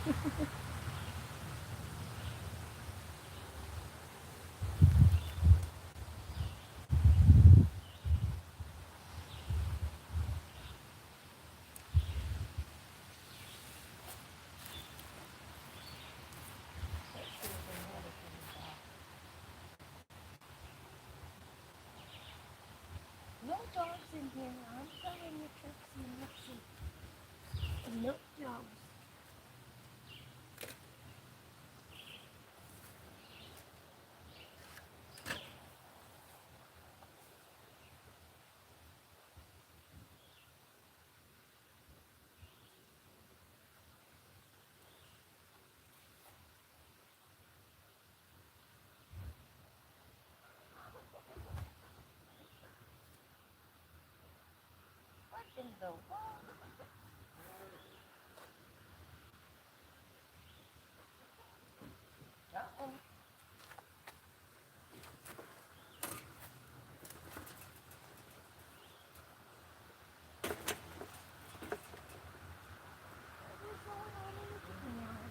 No dogs in here. I'm telling you, Trixie and Lexi. No dogs. What in the world? Uh-oh. What is going on in the chicken yard?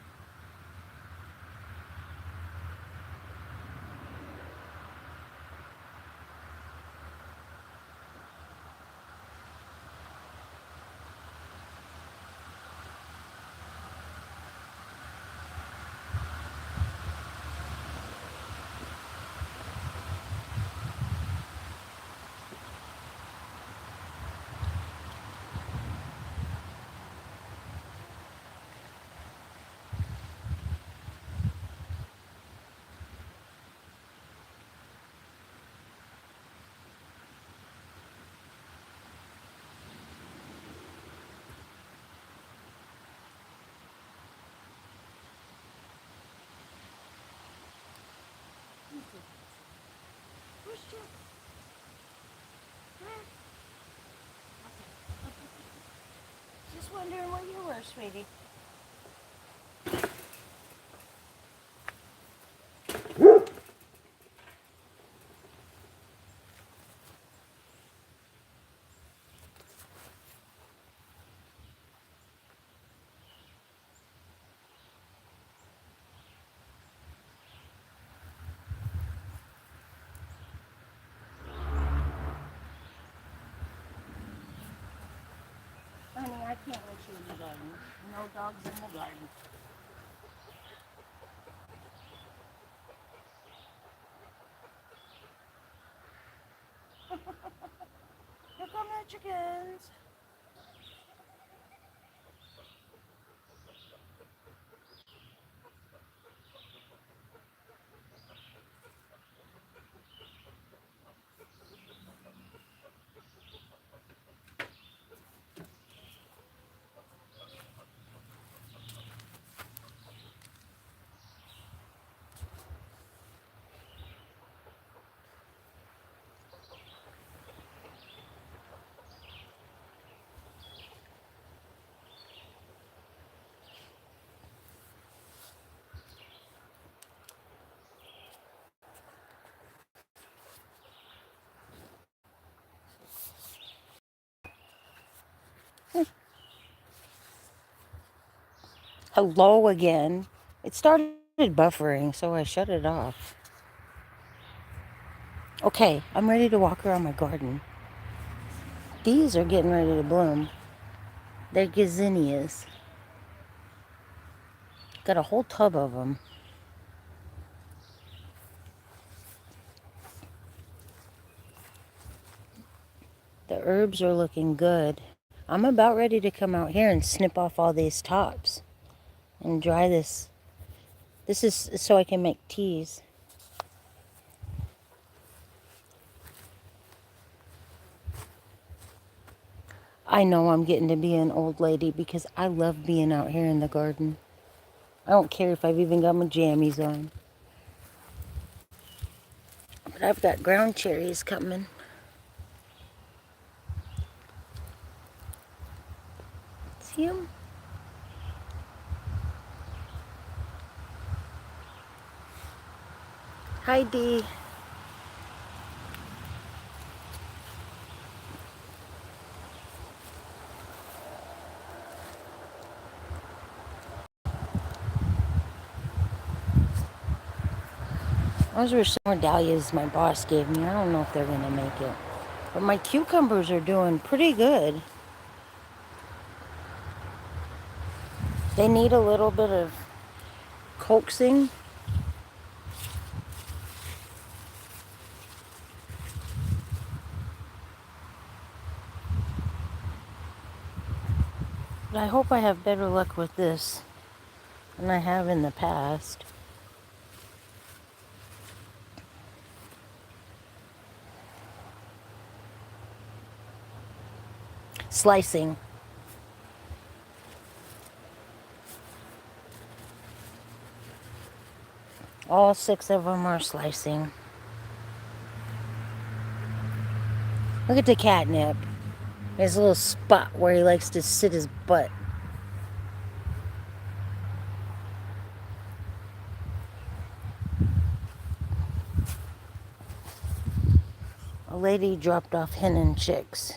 Where's Trix? Huh? Just wondering where you were, sweetie. Honey, I can't let you in the garden. No dogs in the garden. Here come the chickens. Hello again. It started buffering, so I shut it off. Okay, I'm ready to walk around my garden. These are getting ready to bloom. They're gazinias. Got a whole tub of them. The herbs are looking good. I'm about ready to come out here and snip off all these tops and dry this. This is so I can make teas. I know I'm getting to be an old lady because I love being out here in the garden. I don't care if I've even got my jammies on. But I've got ground cherries coming. See them? Hi, Dee. Those were some more dahlias my boss gave me. I don't know if they're going to make it. But my cucumbers are doing pretty good. They need a little bit of coaxing. But I hope I have better luck with this than I have in the past. Slicing. All 6 of them are slicing. Look at the catnip. There's a little spot where he likes to sit his butt. A lady dropped off hen and chicks.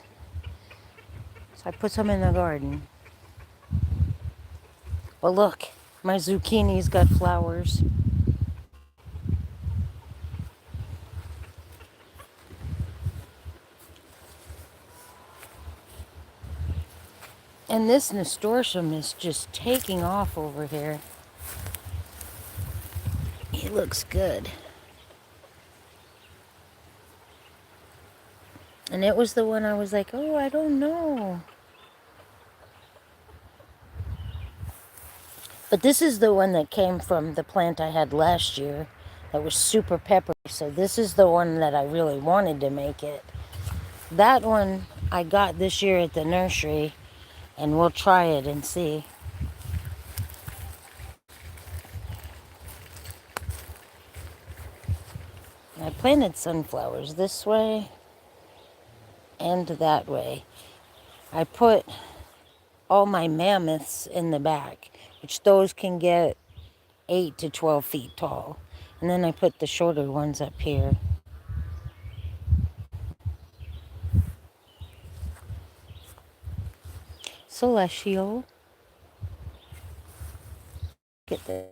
So I put some in the garden. But look, my zucchini's got flowers. And this nasturtium is just taking off over here. It looks good. And it was the one I was like, oh, I don't know. But this is the one that came from the plant I had last year that was super peppery. So this is the one that I really wanted to make it. That one I got this year at the nursery, and we'll try it and see. I planted sunflowers this way and that way. I put all my mammoths in the back, which those can get 8 to 12 feet tall. And then I put the shorter ones up here. Celestial. Get the.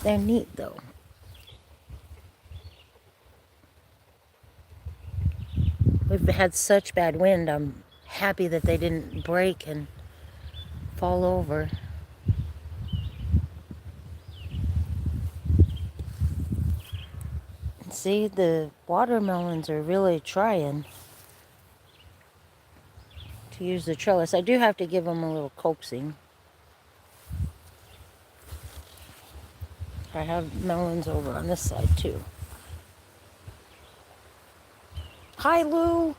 They're neat though. We've had such bad wind. I'm happy that they didn't break and fall over. See, the watermelons are really trying to use the trellis. I do have to give them a little coaxing. I have melons over on this side too. Hi, Lou.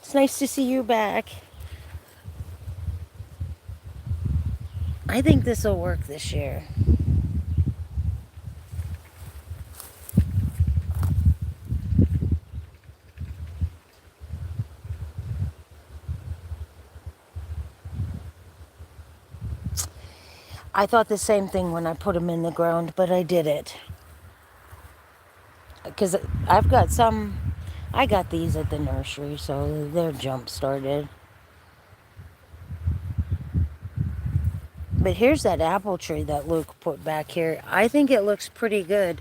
It's nice to see you back. I think this will work this year. I thought the same thing when I put them in the ground, but I did it. Because I've got some, I got these at the nursery, so they're jump started. But here's that apple tree that Luke put back here. I think it looks pretty good.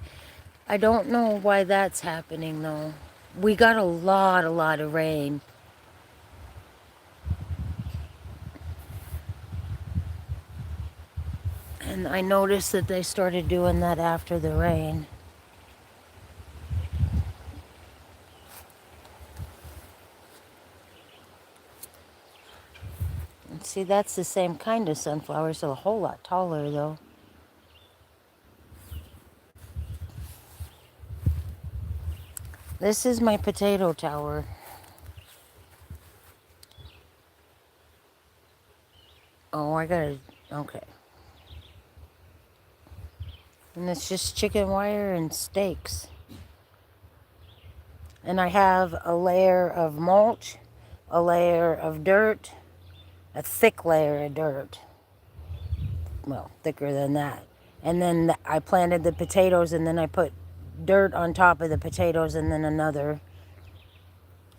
I don't know why that's happening though. We got a lot of rain. And I noticed that they started doing that after the rain. And see, that's the same kind of sunflower, so a whole lot taller though. This is my potato tower. Oh, I gotta, okay. And it's just chicken wire and stakes. And I have a layer of mulch, a layer of dirt, a thick layer of dirt. Well, thicker than that. And then I planted the potatoes, and then I put dirt on top of the potatoes, and then another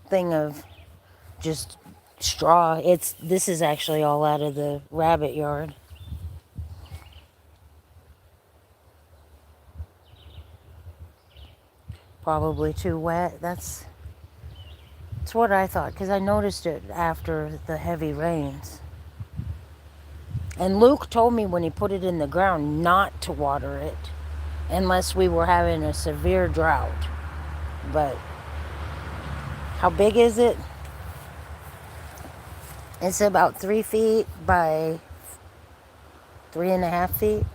thing of just straw. This is actually all out of the rabbit yard. Probably too wet. That's what I thought, because I noticed it after the heavy rains. And Luke told me when he put it in the ground not to water it unless we were having a severe drought. But how big is it? It's about 3 feet by 3.5 feet.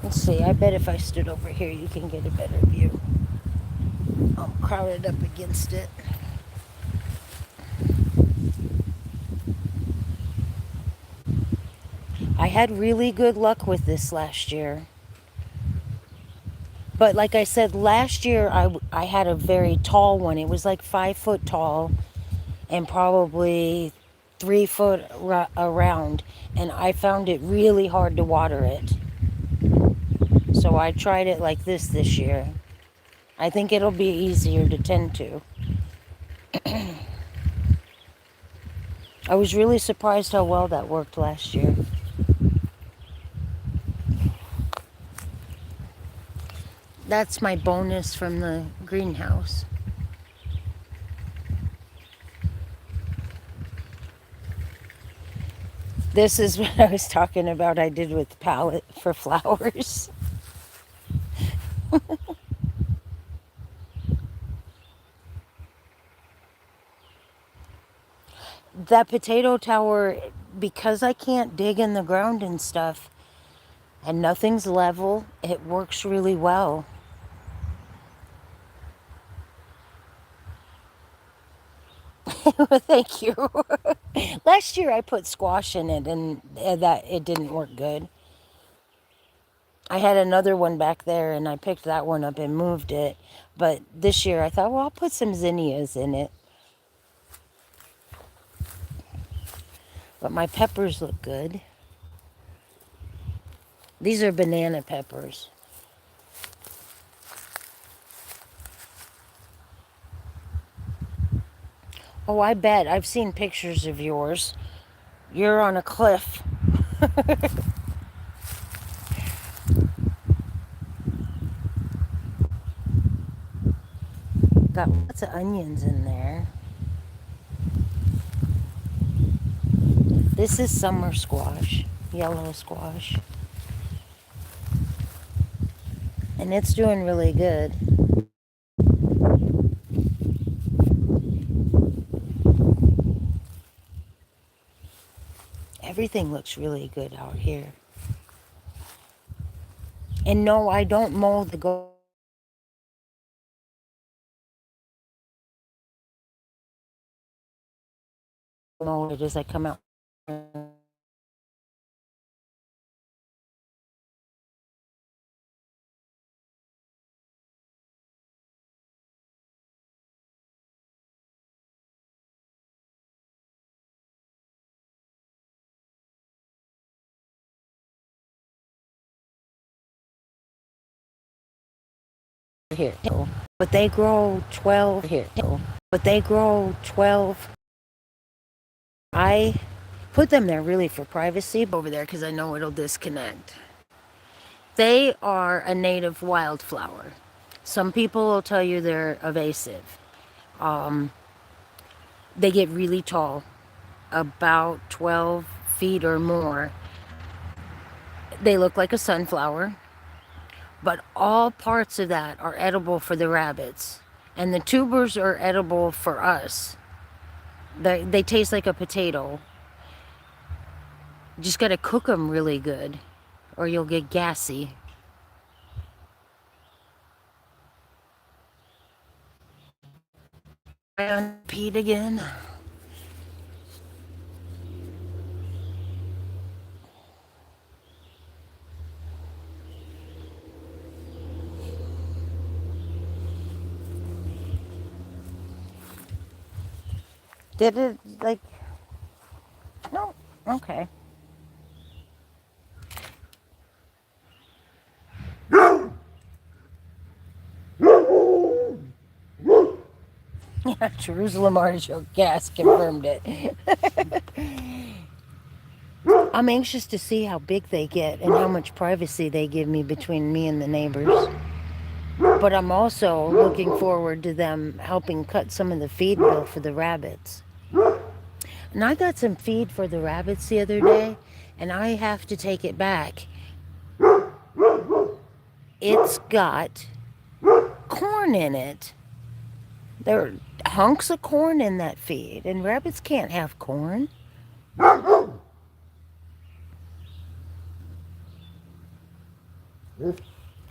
Let's see, I bet if I stood over here you can get a better view. I'm crowded up against it. I had really good luck with this last year. But like I said, last year I had a very tall one. It was like 5 foot tall and probably 3 foot around. And I found it really hard to water it. So I tried it like this year. I think it'll be easier to tend to. I was really surprised how well that worked last year. That's my bonus from the greenhouse. This is what I was talking about I did with the palette for flowers. That potato tower, because I can't dig in the ground and stuff, and nothing's level, it works really well. Thank you. Last year I put squash in it and that it didn't work good. I had another one back there and I picked that one up and moved it. But this year I thought, well, I'll put some zinnias in it. But my peppers look good. These are banana peppers. Oh, I bet. I've seen pictures of yours. You're on a cliff. Got lots of onions in there. This is summer squash, yellow squash. And it's doing really good. Everything looks really good out here. And no, I don't mow the mow it as I come out. Here. But they grow 12 here. But they grow 12. I put them there really for privacy over there because I know it'll disconnect. They are a native wildflower. Some people will tell you they're invasive. They get really tall, about 12 feet or more. They look like a sunflower, but all parts of that are edible for the rabbits. And the tubers are edible for us. They taste like a potato. You just gotta cook them really good or you'll get gassy. I peed again. Did it like... No. Okay. Yeah, Jerusalem artichoke gas confirmed it. I'm anxious to see how big they get and how much privacy they give me between me and the neighbors. But I'm also looking forward to them helping cut some of the feed bill for the rabbits. And I got some feed for the rabbits the other day, and I have to take it back. It's got corn in it. There are hunks of corn in that feed, and rabbits can't have corn.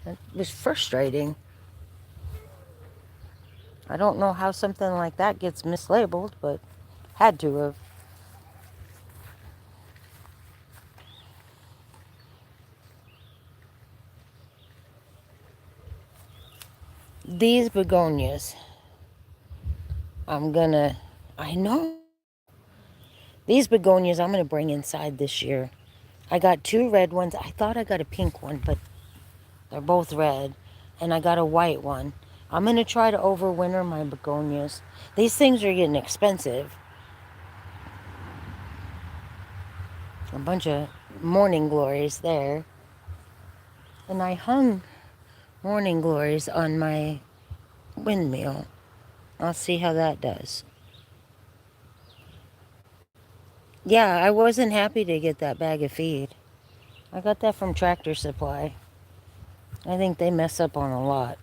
It was frustrating. I don't know how something like that gets mislabeled, but had to have. These begonias, I know. These begonias I'm gonna bring inside this year. I got 2 red ones. I thought I got a pink one, but they're both red. And I got a white one. I'm gonna try to overwinter my begonias. These things are getting expensive. A bunch of morning glories there. And I hung morning glories on my windmill. I'll see how that does. Yeah, I wasn't happy to get that bag of feed. I got that from Tractor Supply. I think they mess up on a lot.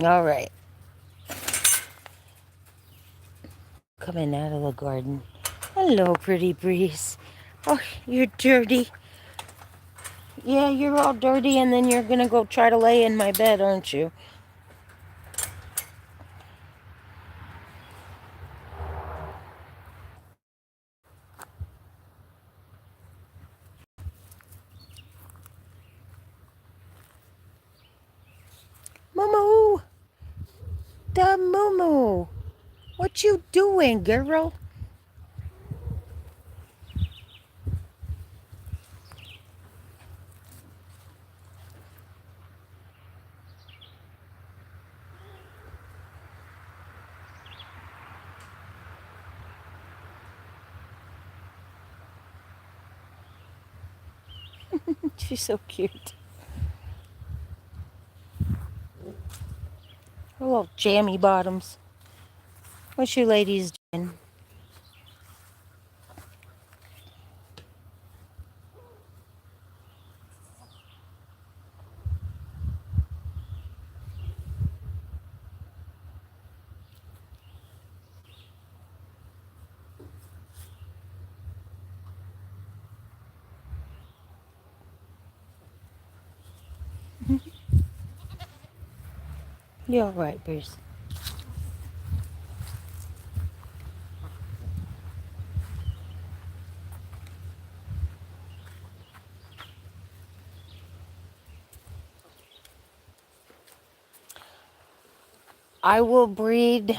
All right. Coming out of the garden. Hello, pretty breeze. Oh, you're dirty. Yeah, you're all dirty, and then you're gonna go try to lay in my bed, aren't you? Moo, the moo. What you doing, girl? She's so cute. Her little jammy bottoms. What you ladies doing? You all right, Bruce? I will breed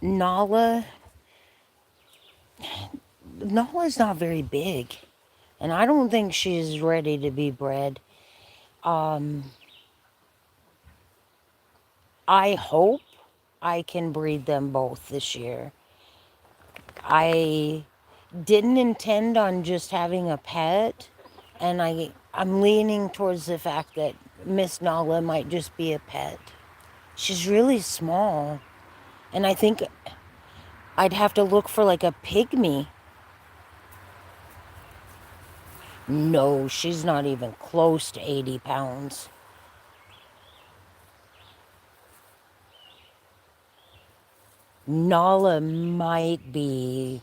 Nala. Nala's not very big, and I don't think she's ready to be bred. Um, I hope I can breed them both this year. I didn't intend on just having a pet, and I'm leaning towards the fact that Miss Nala might just be a pet. She's really small, and I think I'd have to look for like a pygmy. No, she's not even close to 80 pounds. Nala might be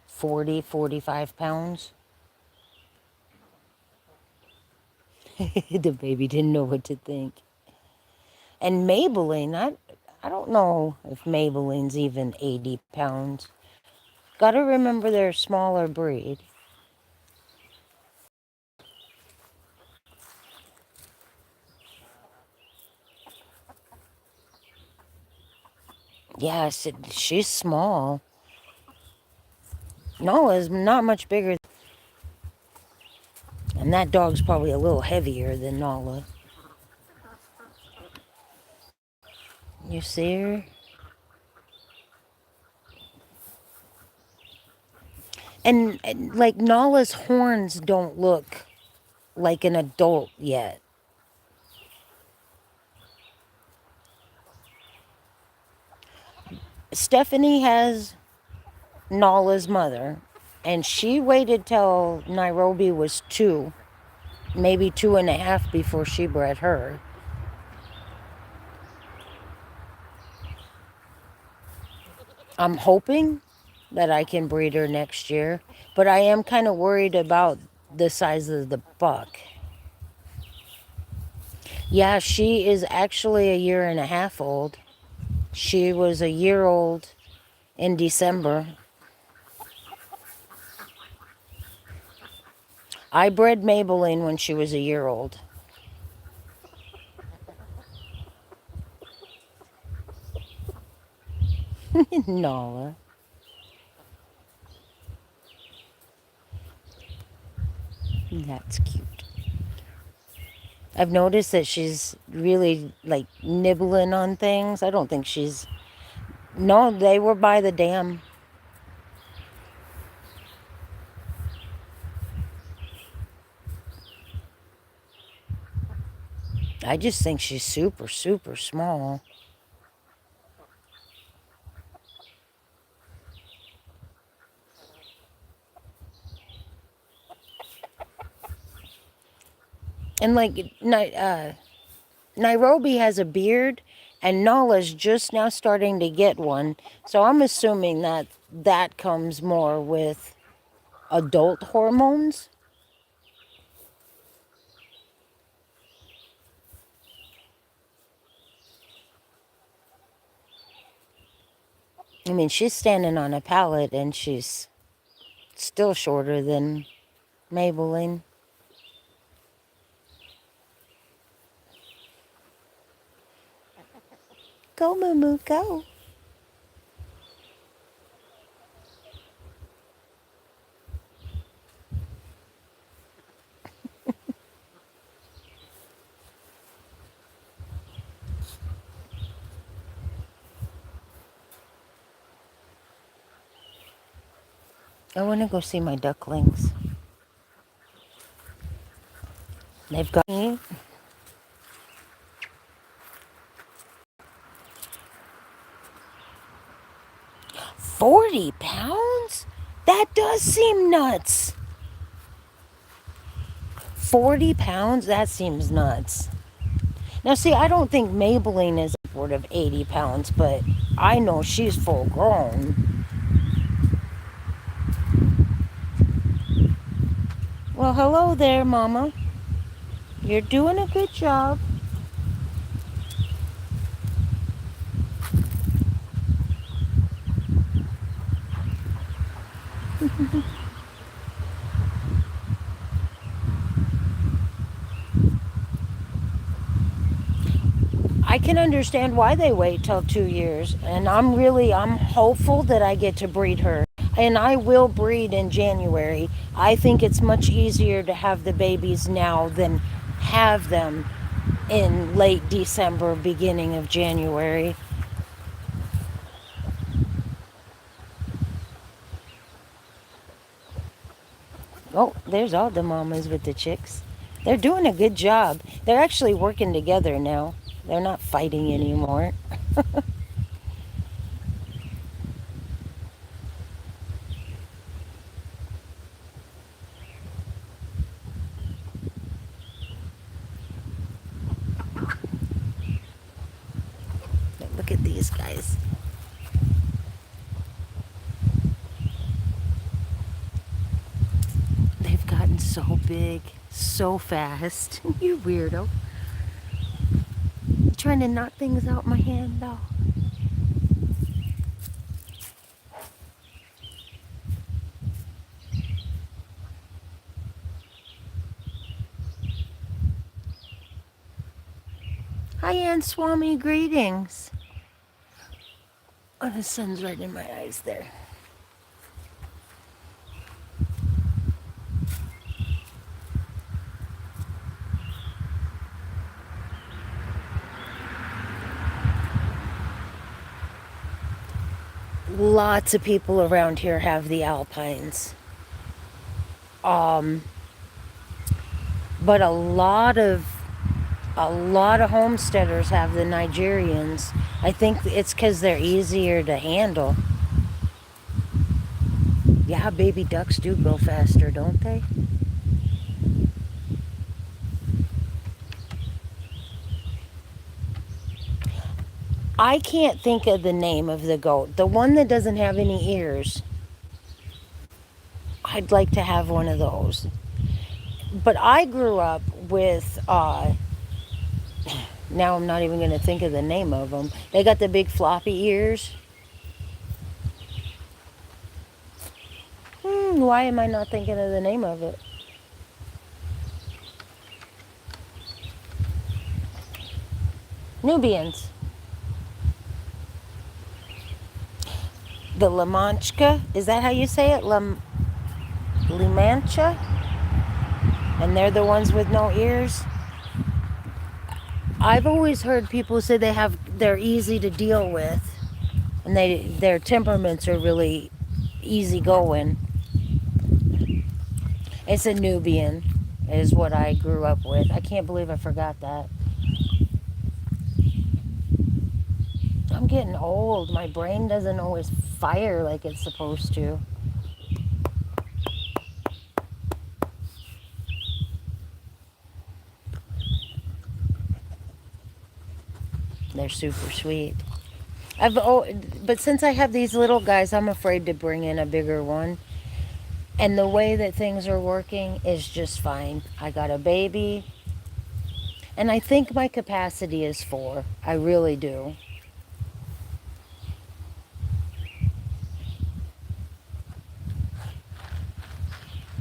40, 45 pounds. The baby didn't know what to think. And Maybelline, I don't know if Maybelline's even 80 pounds. Gotta remember they're a smaller breed. Yes, she's small. Nala's not much bigger. And that dog's probably a little heavier than Nala. You see her? And like Nala's horns don't look like an adult yet. Stephanie has Nala's mother, and she waited till Nairobi was 2, maybe 2.5 before she bred her. I'm hoping that I can breed her next year, but I am kind of worried about the size of the buck. Yeah, she is actually a 1.5 years old. She was a year old in December. I bred Maybelline when she was a year old. Nala. That's cute. I've noticed that she's really like nibbling on things. I don't think she's. No, they were by the dam. I just think she's super, super small. And like Nairobi has a beard, and Nala's just now starting to get one. So I'm assuming that that comes more with adult hormones. I mean, she's standing on a pallet and she's still shorter than Maybelline. Go, Moo Moo, go. I want to go see my ducklings. They've got me. 40 pounds? That does seem nuts. 40 pounds? That seems nuts. Now, see, I don't think Maybelline is upward of 80 pounds, but I know she's full grown. Well, hello there, Mama. You're doing a good job. I can understand why they wait till 2 years, and I'm hopeful that I get to breed her. And I will breed in January. I think it's much easier to have the babies now than have them in late December, beginning of January. Oh, there's all the mamas with the chicks. They're doing a good job. They're actually working together now. They're not fighting anymore. Look at these guys. They've gotten so big, so fast. You weirdo. Trying to knock things out my hand though. Hi, Aunt Swami. Greetings. Oh, the sun's right in my eyes there. Lots of people around here have the alpines. Um, but a lot of homesteaders have the Nigerians. I think it's because they're easier to handle. Yeah, baby ducks do grow faster, don't they? I can't think of the name of the goat. The one that doesn't have any ears. I'd like to have one of those. But I grew up with, now I'm not even going to think of the name of them. They got the big floppy ears. Why am I not thinking of the name of it? Nubians. The La Mancha, is that how you say it? La Mancha? And they're the ones with no ears? I've always heard people say they're easy to deal with, and their temperaments are really easygoing. It's a Nubian, is what I grew up with. I can't believe I forgot that. I'm getting old. My brain doesn't always fire like it's supposed to. They're super sweet. But since I have these little guys, I'm afraid to bring in a bigger one. And the way that things are working is just fine. I got a baby, and I think my capacity is 4. I really do.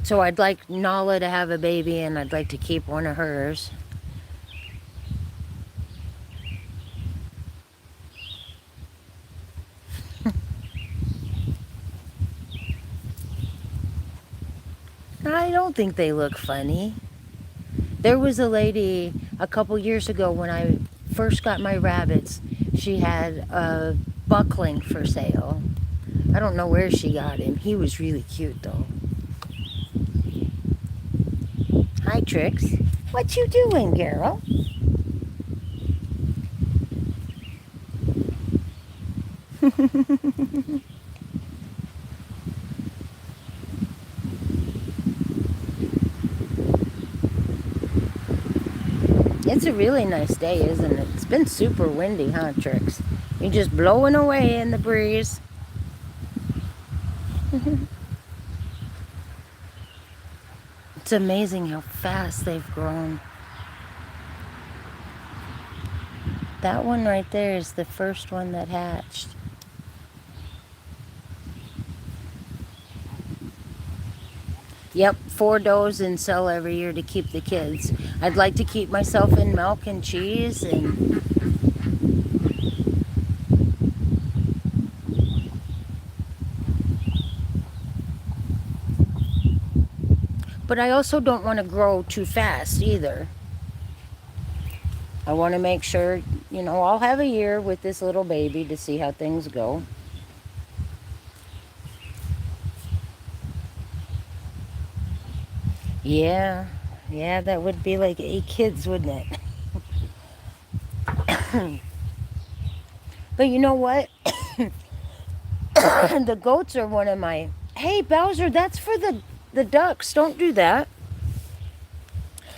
So I'd like Nala to have a baby, and I'd like to keep one of hers. I don't think they look funny. There was a lady a couple years ago when I first got my rabbits. She had a buckling for sale. I don't know where she got him. He was really cute though. Hi, Trix. What you doing, girl? It's a really nice day, isn't it? It's been super windy, huh, Trix? You're just blowing away in the breeze. It's amazing how fast they've grown. That one right there is the first one that hatched. Yep, 4 does and sell every year to keep the kids. I'd like to keep myself in milk and cheese, but I also don't want to grow too fast either. I want to make sure, I'll have a year with this little baby to see how things go. Yeah, yeah, that would be like 8 kids, wouldn't it? But you know what? The goats are one of my... Hey, Bowser, that's for the ducks. Don't do that.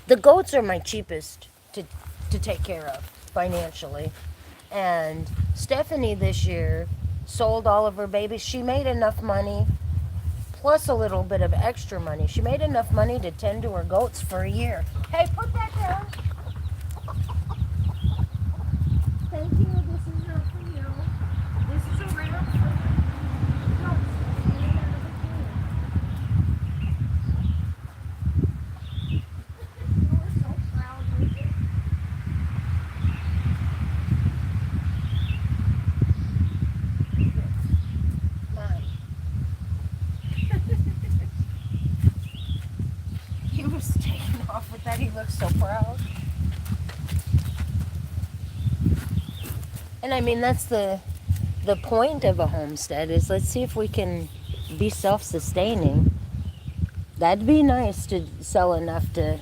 The goats are my cheapest to take care of financially. And Stephanie this year sold all of her babies. She made enough money, plus a little bit of extra money. She made enough money to tend to her goats for a year. Hey, put that down. Thank you. This is not for you. This is a wrap for goats. You're so proud of you. Mine. He was taking off with that. He looks so proud. And I mean, that's the point of a homestead is let's see if we can be self-sustaining. That'd be nice to sell enough to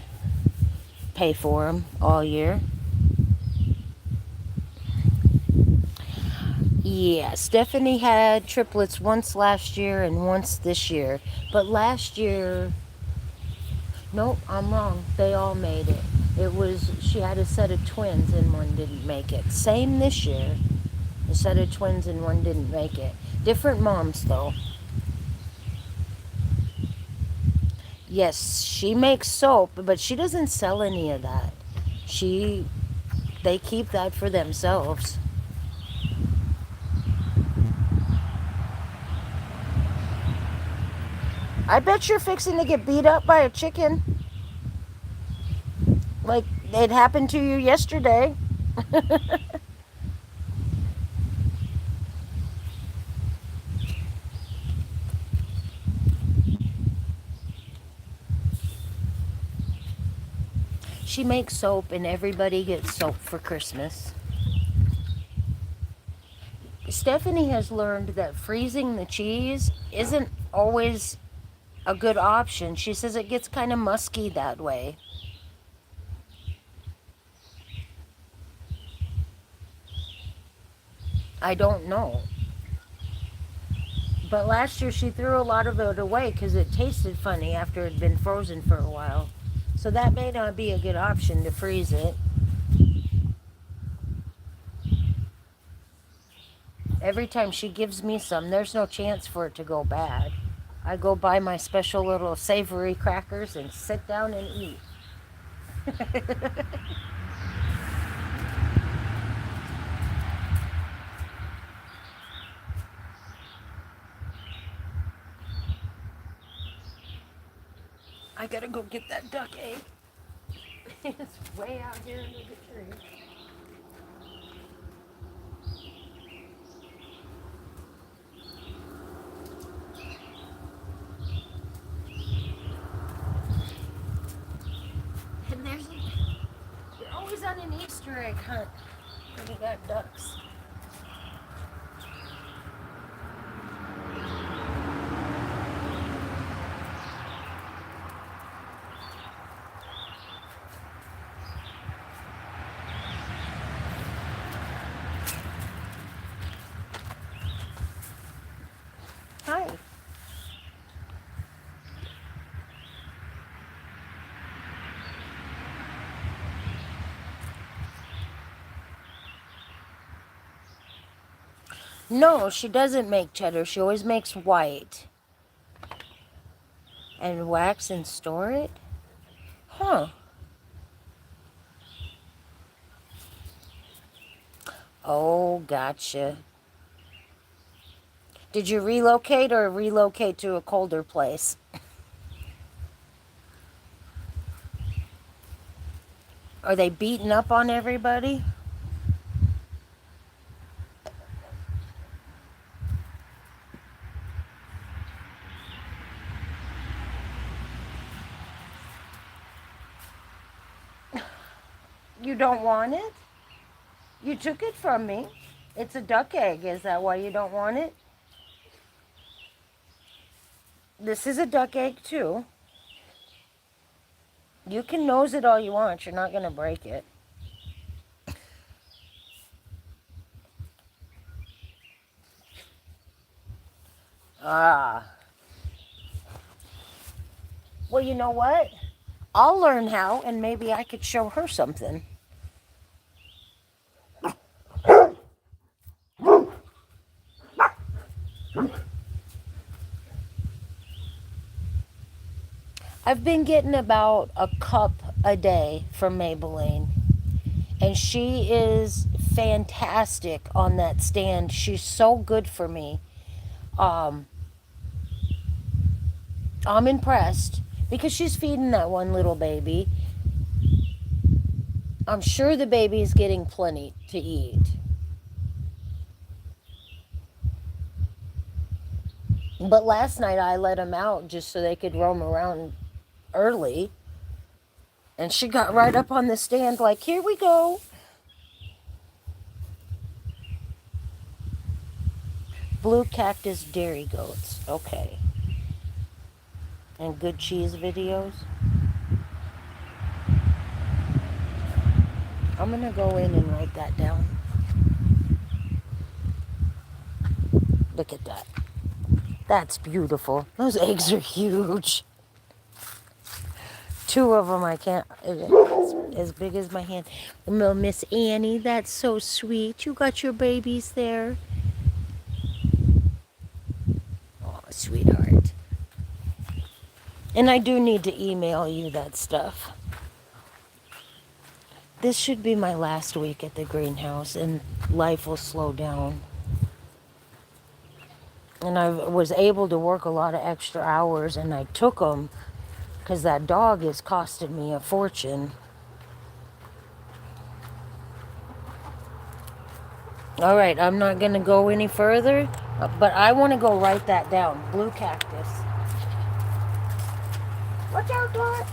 pay for them all year. Yeah, Stephanie had triplets once last year and once this year. But last year, nope, I'm wrong. They all made it. It was, she had a set of twins and one didn't make it. Same this year. A set of twins and one didn't make it. Different moms, though. Yes, she makes soap, but she doesn't sell any of that. She, they keep that for themselves. I bet you're fixing to get beat up by a chicken like it happened to you yesterday. She makes soap and everybody gets soap for Christmas. Stephanie has learned that freezing the cheese isn't always a good option. She says it gets kind of musky that way. I don't know. But last year she threw a lot of it away because it tasted funny after it had been frozen for a while. So that may not be a good option to freeze it. Every time she gives me some, there's no chance for it to go bad. I go buy my special little savory crackers and sit down and eat. I gotta go get that duck egg. It's way out here under the tree. And you're always on an Easter egg hunt when you got ducks. Hi. No, she doesn't make cheddar. She always makes white. And wax and store it? Huh. Oh, gotcha. Did you relocate or relocate to a colder place? Are they beating up on everybody? You don't want it? You took it from me. It's a duck egg. Is that why you don't want it? This is a duck egg too. You can nose it all you want. You're not going to break it. Ah. Well, you know what? I'll learn how and maybe I could show her something. I've been getting about a cup a day from Maybelline. And she is fantastic on that stand. She's so good for me. Um, I'm impressed because she's feeding that one little baby. I'm sure the baby's getting plenty to eat. But last night I let them out just so they could roam around early. And she got right up on the stand like, here we go. Blue cactus dairy goats. Okay. and good cheese videos. I'm gonna go in and write that down. Look at that. That's beautiful. Those eggs are huge. Two of them I can't, as big as my hand. Little Miss Annie, that's so sweet. You got your babies there. Oh, sweetheart. And I do need to email you that stuff. This should be my last week at the greenhouse and life will slow down. And I was able to work a lot of extra hours and I took them because that dog is costing me a fortune. All right, I'm not going to go any further, but I want to go write that down. Blue cactus. Watch out, Dot.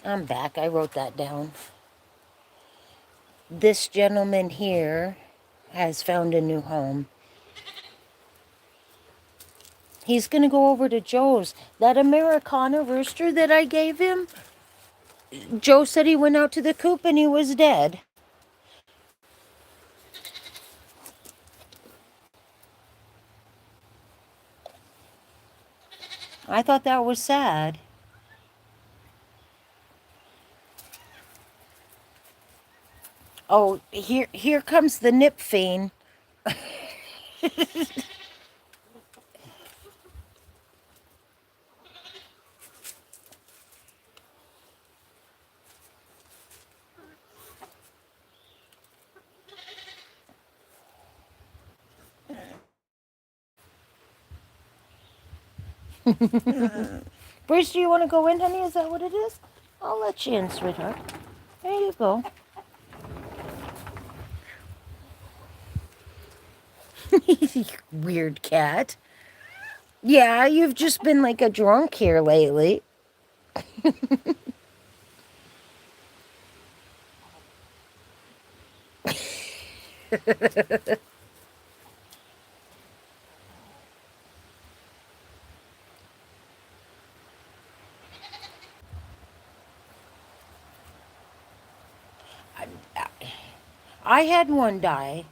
I'm back. I wrote that down. This gentleman here has found a new home. He's going to go over to Joe's. That Americana rooster that I gave him, Joe said he went out to the coop and he was dead. I thought that was sad. Oh, here comes the nip fiend. Bruce, do you want to go in, honey? Is that what it is? I'll let you in, sweetheart. There you go. Weird cat. Yeah, you've just been like a drunk here lately. I had one die.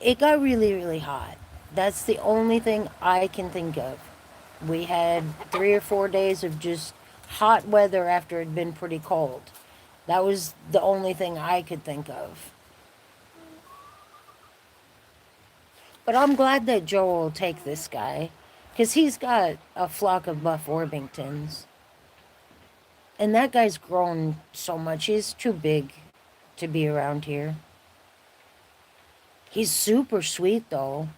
It got really, really hot. That's the only thing I can think of. We had 3 or 4 days of just hot weather after it had been pretty cold. That was the only thing I could think of. But I'm glad that Joe will take this guy. Because he's got a flock of Buff Orpingtons. And that guy's grown so much. He's too big to be around here. He's super sweet, though.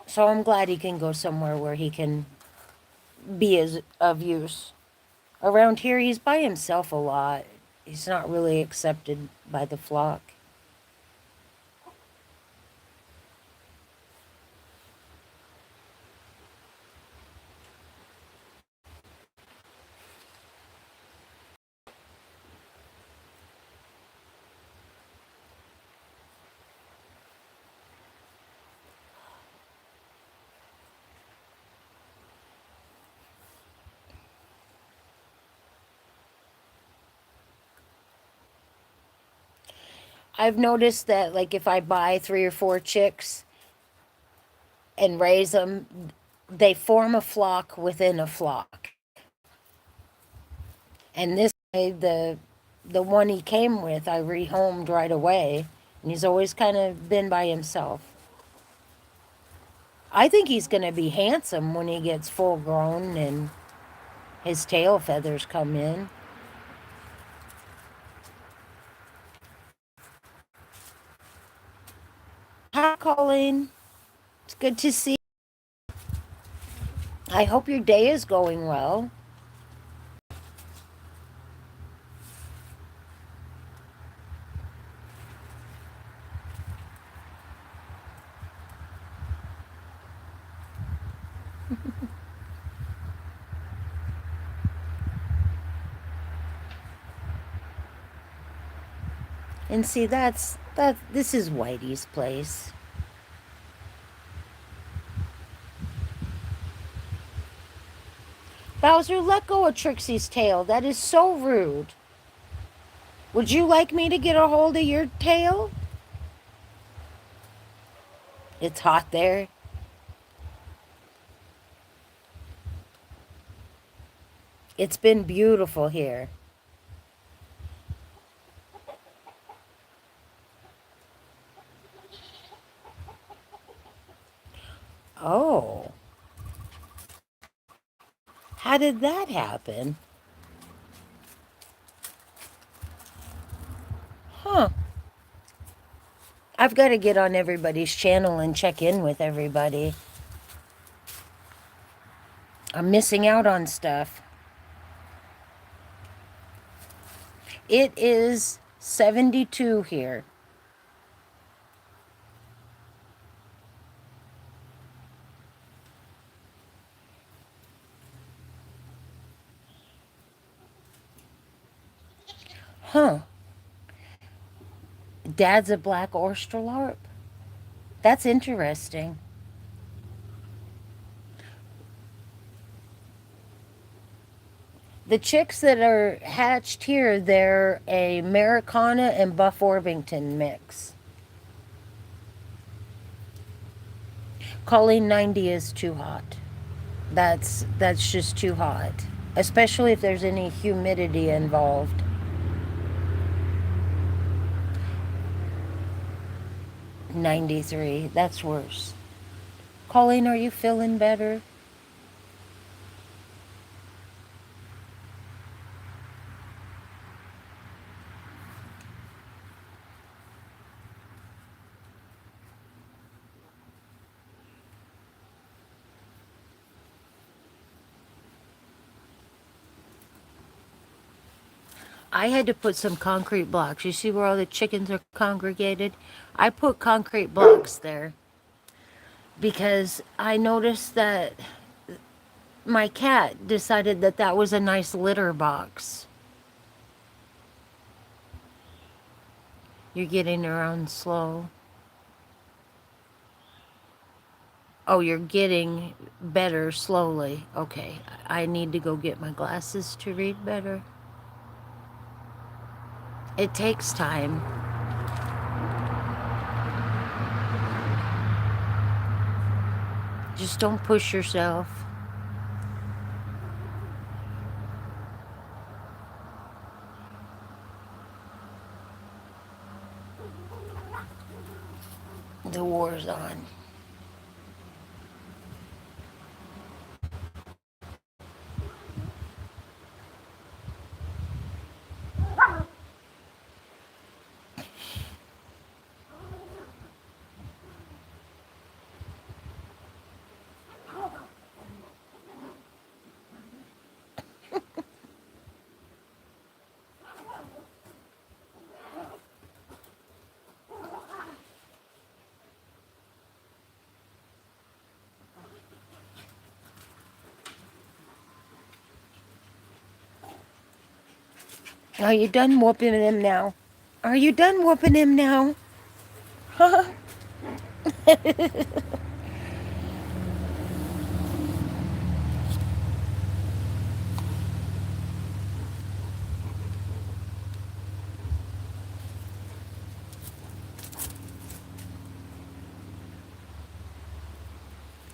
So I'm glad he can go somewhere where he can be of use. Around here, he's by himself a lot. He's not really accepted by the flock. I've noticed that, like, if I buy 3 or 4 chicks and raise them, they form a flock within a flock. And this way, the one he came with, I rehomed right away, and he's always kind of been by himself. I think he's going to be handsome when he gets full grown and his tail feathers come in. Hi, Colleen. It's good to see you. I hope your day is going well. And see, this is Whitey's place. Bowser, let go of Trixie's tail. That is so rude. Would you like me to get a hold of your tail? It's hot there. It's been beautiful here. Oh. How did that happen? Huh. I've got to get on everybody's channel and check in with everybody. I'm missing out on stuff. It is 72 here. Huh. Dad's a black Australorp. That's interesting. The chicks that are hatched here, they're a Americana and Buff Orpington mix. Calling 90 is too hot. That's just too hot, especially if there's any humidity involved. 93, that's worse. Colleen, are you feeling better? I had to put some concrete blocks. You see where all the chickens are congregated? I put concrete blocks there because I noticed that my cat decided that that was a nice litter box. You're getting around slow. Oh, you're getting better slowly. Okay, I need to go get my glasses to read better. It takes time. Just don't push yourself. The war's on. Are you done whooping him now? Are you done whooping him now? Huh?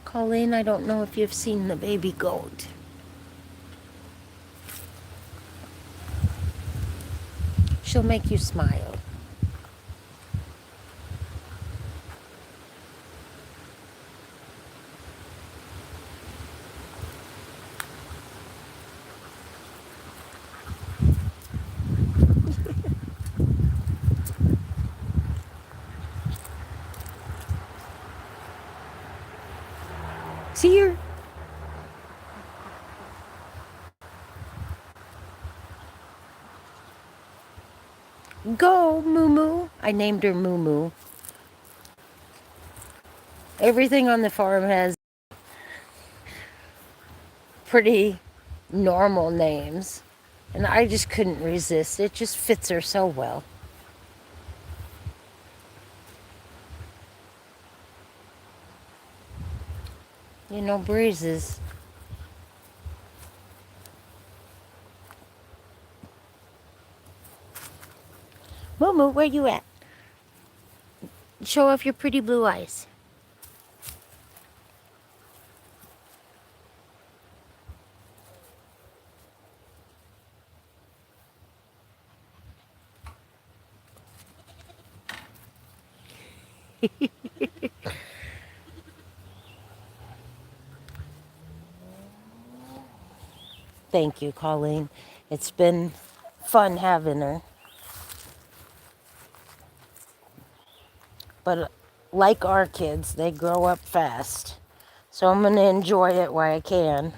Colleen, I don't know if you've seen the baby goat. She'll make you smile. Go, Moo Moo. I named her Moo Moo. Everything on the farm has pretty normal names. And I just couldn't resist. It just fits her so well. You know, breezes. Moo Moo, where you at? Show off your pretty blue eyes. Thank you, Colleen. It's been fun having her. But like our kids, they grow up fast. So I'm going to enjoy it while I can.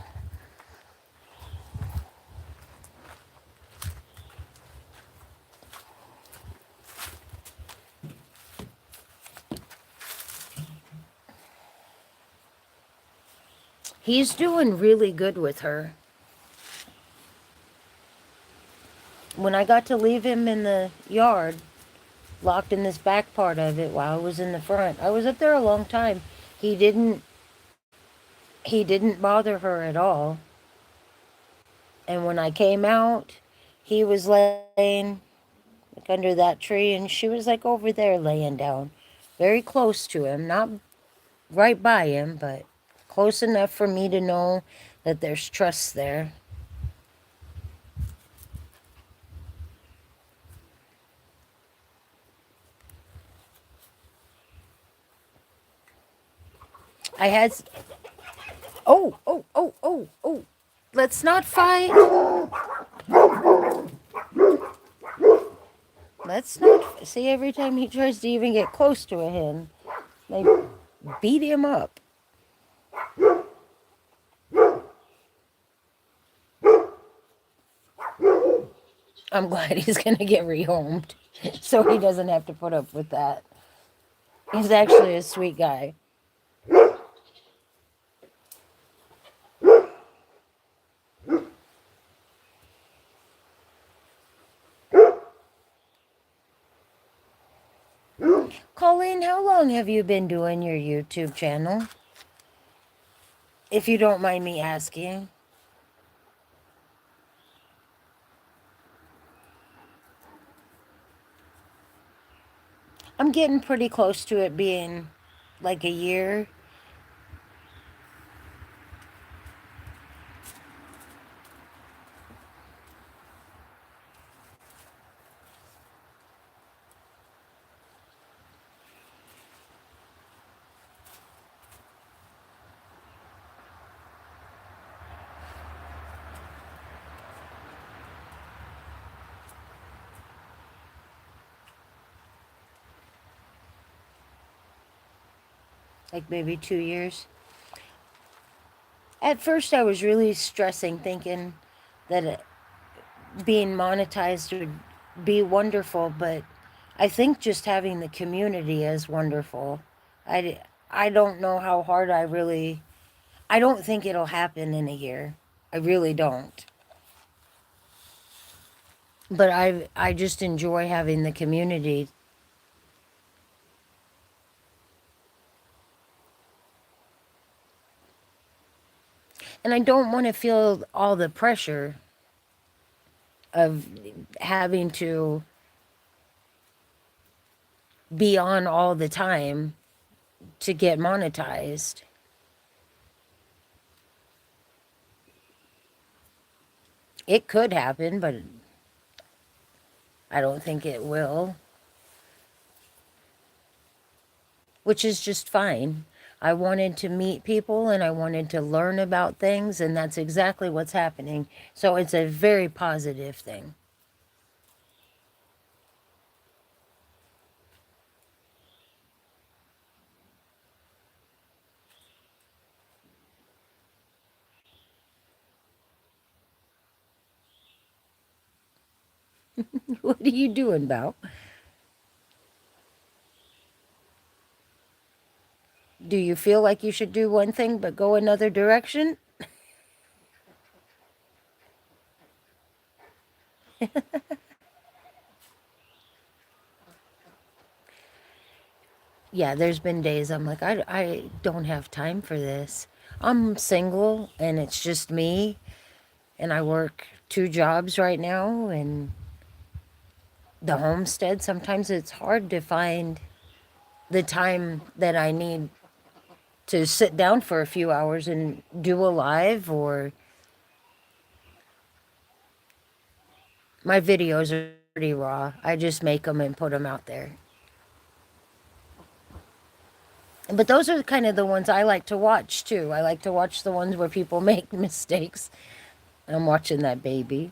He's doing really good with her. When I got to leave him in the yard, locked in this back part of it while I was in the front, I was up there a long time. He didn't bother her at all. And when I came out, he was laying like under that tree, and she was like over there laying down, very close to him, not right by him, but close enough for me to know that there's trust there. I had, oh, let's not fight. Let's not see. Every time he tries to even get close to a hen, they beat him up. I'm glad he's gonna get rehomed, so he doesn't have to put up with that. He's actually a sweet guy. Colleen, how long have you been doing your YouTube channel? If you don't mind me asking. I'm getting pretty close to it being like a year. Like maybe 2 years. At first, I was really stressing, thinking that being monetized would be wonderful, but I think just having the community is wonderful. I don't know how hard I don't think it'll happen in a year. I really don't. But I just enjoy having the community. And I don't want to feel all the pressure of having to be on all the time to get monetized. It could happen, but I don't think it will, which is just fine. I wanted to meet people and I wanted to learn about things, and that's exactly what's happening. So it's a very positive thing. What are you doing, Bao? Do you feel like you should do one thing but go another direction? Yeah, there's been days I'm like, I don't have time for this. I'm single and it's just me, and I work two jobs right now, and the homestead, sometimes it's hard to find the time that I need to sit down for a few hours and do a live. Or my videos are pretty raw. I just make them and put them out there. But those are kind of the ones I like to watch too. I like to watch the ones where people make mistakes. I'm watching that baby.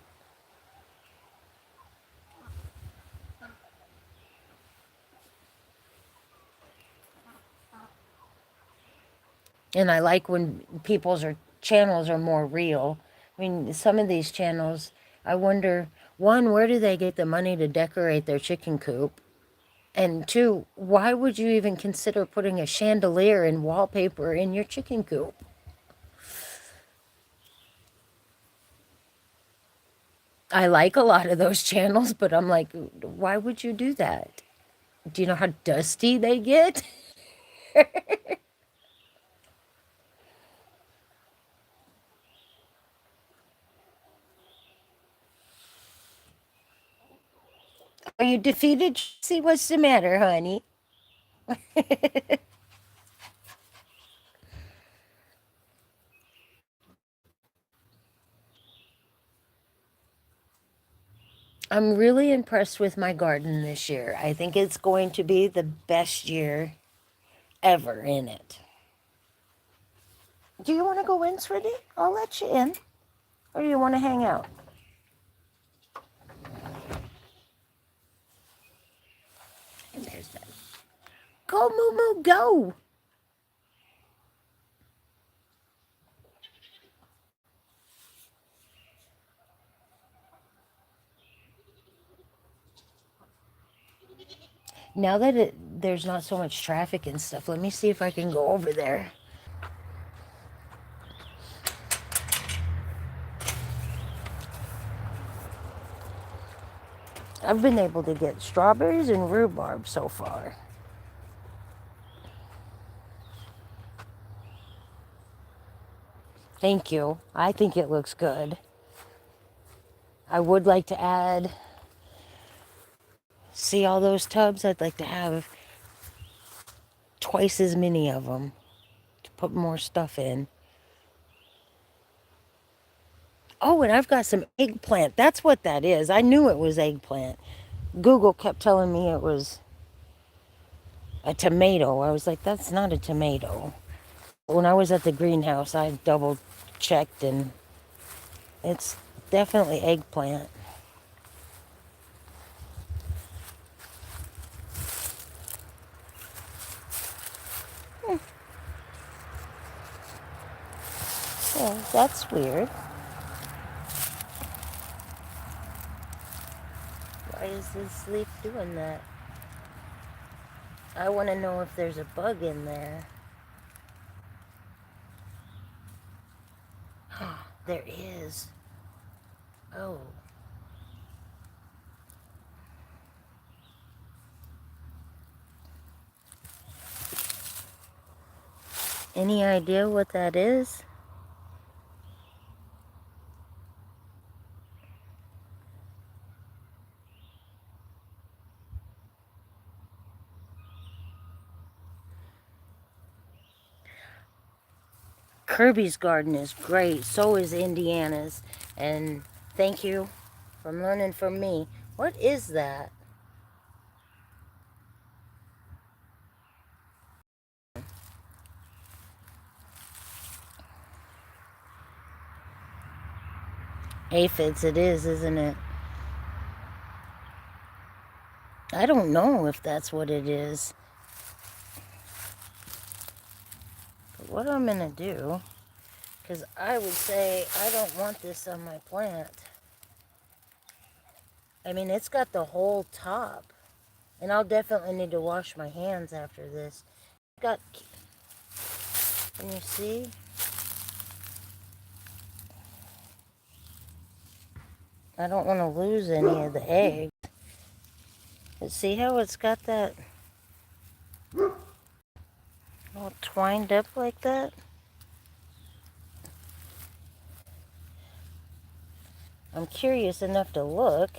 And I like when people's or channels are more real. I mean, some of these channels, I wonder, one, where do they get the money to decorate their chicken coop? And two, why would you even consider putting a chandelier and wallpaper in your chicken coop? I like a lot of those channels, but I'm like, why would you do that? Do you know how dusty they get? Are you defeated? See, what's the matter, honey? I'm really impressed with my garden this year. I think it's going to be the best year ever in it. Do you want to go in, sweetie? I'll let you in. Or do you want to hang out? And there's that. Go, Moo Moo, go! Now that there's not so much traffic and stuff, let me see if I can go over there. I've been able to get strawberries and rhubarb so far. Thank you. I think it looks good. I would like to add, see all those tubs? I'd like to have twice as many of them to put more stuff in. Oh, and I've got some eggplant. That's what that is. I knew it was eggplant. Google kept telling me it was a tomato. I was like, that's not a tomato. When I was at the greenhouse, I double checked, and it's definitely eggplant. Yeah, that's weird. Why is this leaf doing that? I want to know if there's a bug in there. There is. Oh. Any idea what that is? Kirby's garden is great. So is Indiana's. And thank you for learning from me. What is that? Aphids it is, isn't it? I don't know if that's what it is. But what I'm going to do, because I would say I don't want this on my plant. I mean, it's got the whole top. And I'll definitely need to wash my hands after this. Got, can you see? I don't want to lose any of the eggs. But see how it's got that all twined up like that? I'm curious enough to look.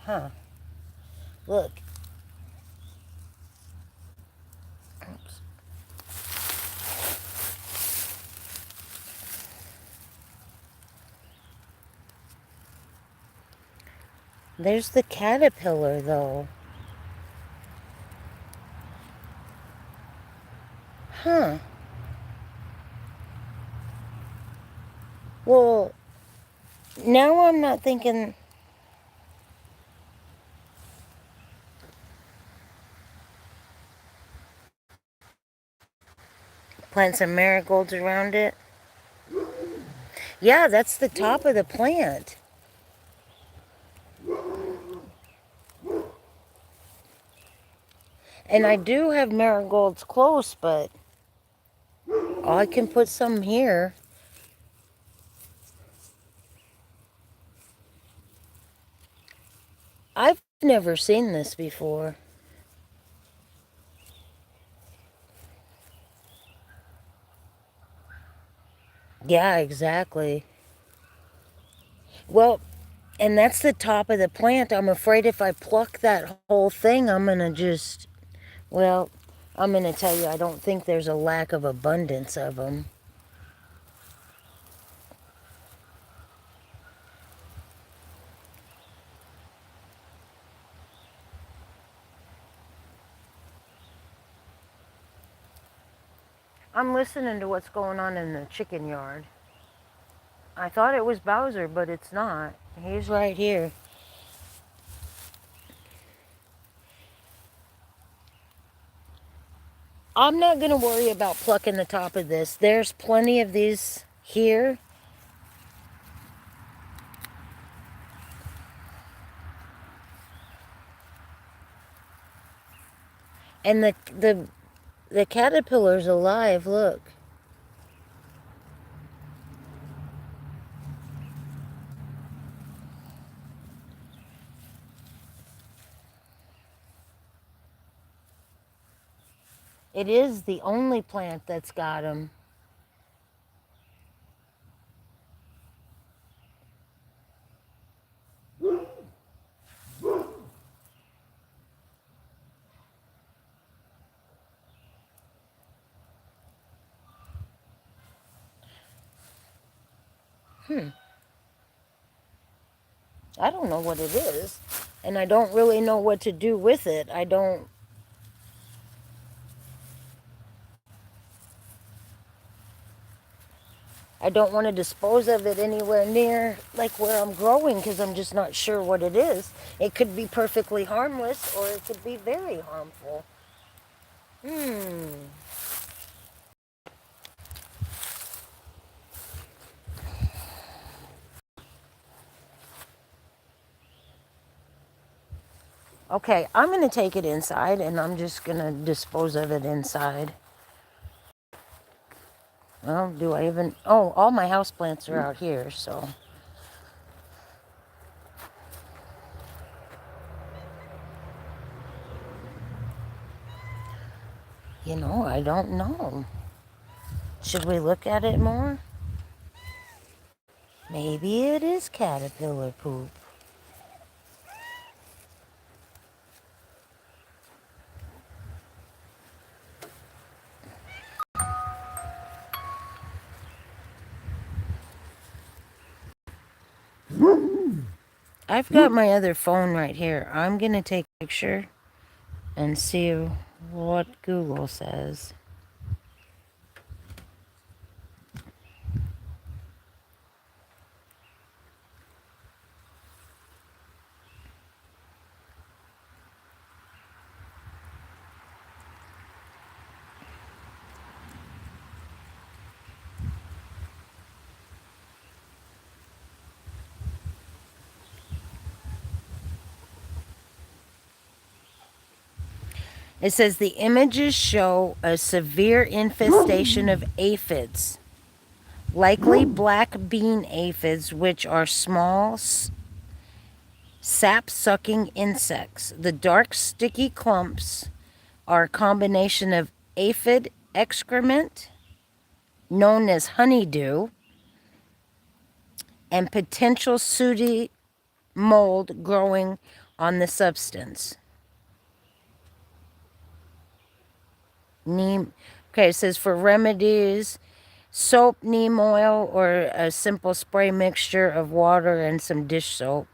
Huh. Look. Oops. There's the caterpillar, though. Huh. Well, now I'm not thinking... Plant some marigolds around it. Yeah, that's the top of the plant. And I do have marigolds close, but I can put some here. I've never seen this before. Yeah, exactly. Well, and that's the top of the plant. I'm afraid if I pluck that whole thing, I'm going to just... Well, I'm going to tell you, I don't think there's a lack of abundance of them. I'm listening to what's going on in the chicken yard. I thought it was Bowser, but it's not. He's right here. I'm not going to worry about plucking the top of this. There's plenty of these here. And the caterpillar's alive, look. It is the only plant that's got them. I don't know what it is. And I don't really know what to do with it. I don't want to dispose of it anywhere near like where I'm growing because I'm just not sure what it is. It could be perfectly harmless or it could be very harmful. Okay, I'm going to take it inside and I'm just going to dispose of it inside. Well, do I even... Oh, all my houseplants are out here, so... You know, I don't know. Should we look at it more? Maybe it is caterpillar poop. I've got my other phone right here. I'm going to take a picture and see what Google says. It says the images show a severe infestation of aphids, likely black bean aphids, which are small sap-sucking insects. The dark, sticky clumps are a combination of aphid excrement, known as honeydew, and potential sooty mold growing on the substance. Neem. Okay, it says for remedies, soap, neem oil, or a simple spray mixture of water and some dish soap.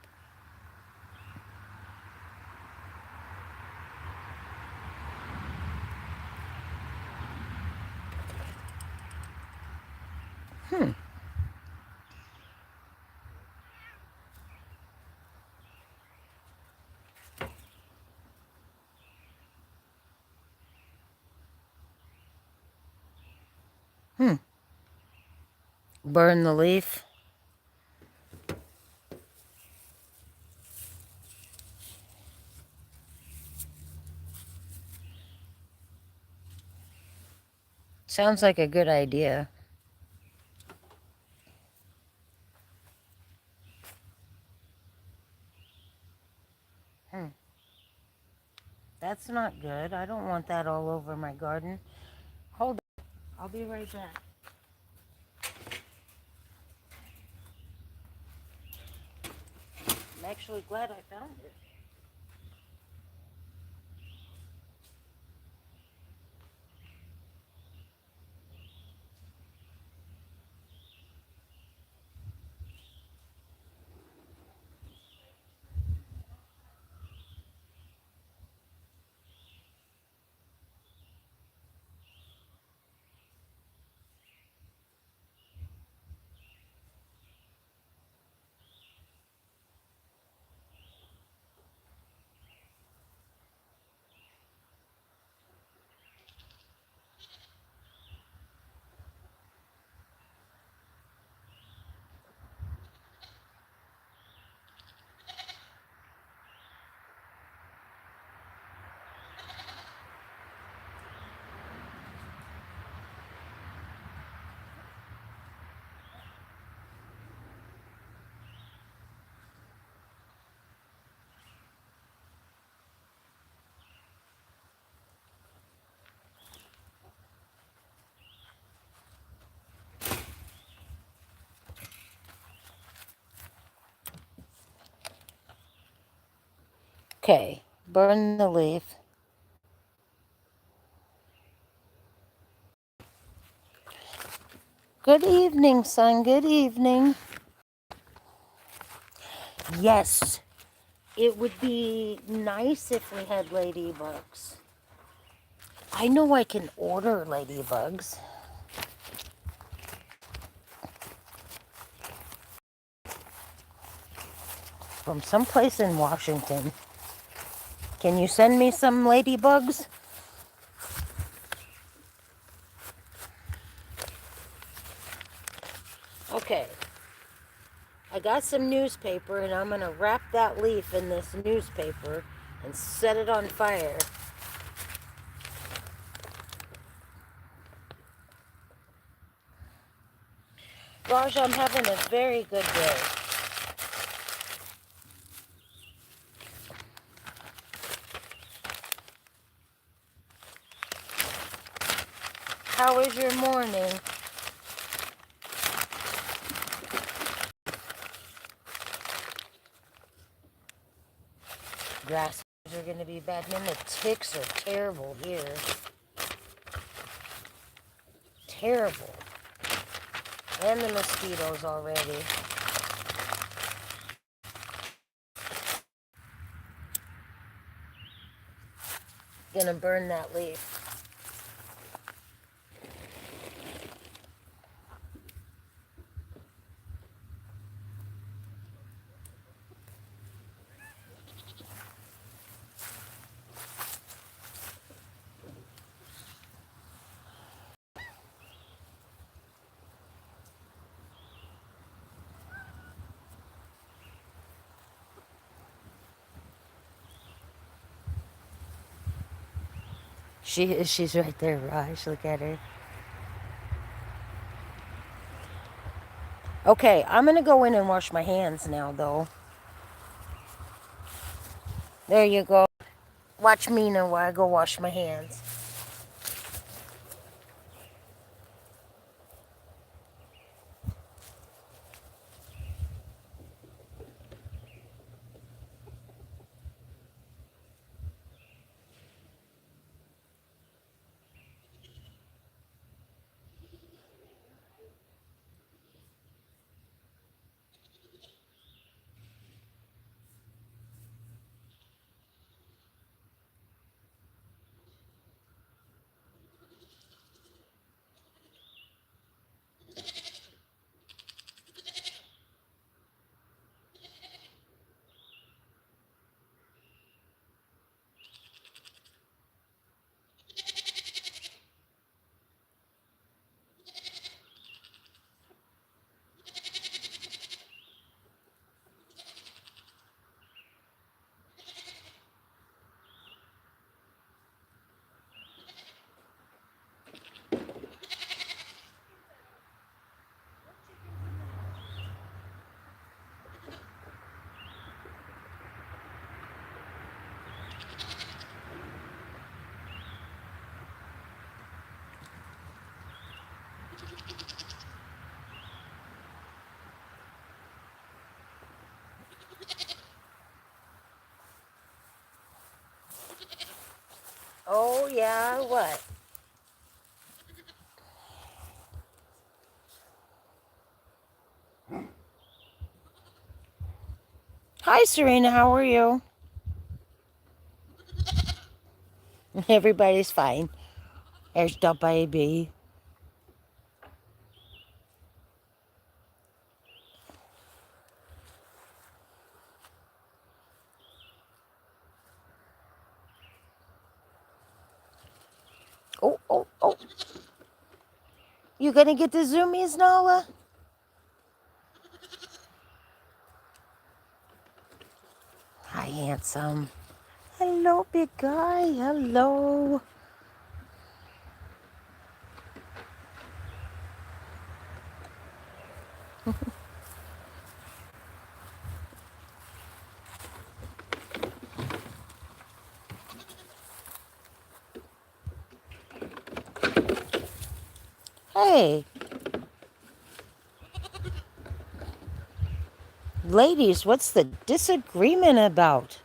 Burn the leaf. Sounds like a good idea. That's not good. I don't want that all over my garden. Hold on. I'll be right back. I'm actually glad I found it. Okay, burn the leaf. Good evening, son. Good evening. Yes, it would be nice if we had ladybugs. I know I can order ladybugs. From someplace in Washington. Can you send me some ladybugs? Okay. I got some newspaper and I'm going to wrap that leaf in this newspaper and set it on fire. Raj, I'm having a very good day. How is your morning? Grasshoppers are going to be bad. Man, the ticks are terrible here. Terrible. And the mosquitoes already. Gonna burn that leaf. She's right there, Raj. Look at her. Okay, I'm gonna go in and wash my hands now, though. There you go. Watch Mina while I go wash my hands. Oh, yeah, what? Hi, Serena, how are you? Everybody's fine. There's the baby. Oh, oh, oh. You gonna get the zoomies, Nala? Hi, handsome. Hello, big guy. Hello. Hey, ladies, what's the disagreement about?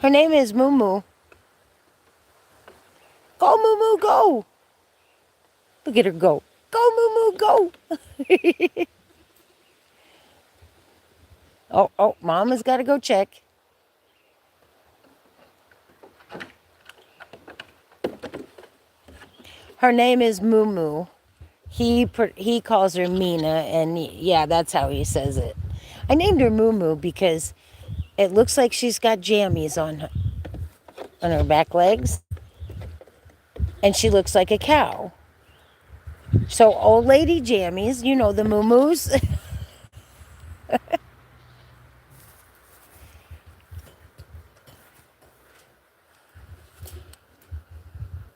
Her name is Moo Moo. Go, Moo Moo, go. Look at her go. Go, Moo Moo, go. Oh, oh, Mama's got to go check. Her name is Moo Moo. He calls her Mina, and yeah, that's how he says it. I named her Moo Moo because it looks like she's got jammies on her back legs, and she looks like a cow. So old lady jammies, you know the Moo Moos.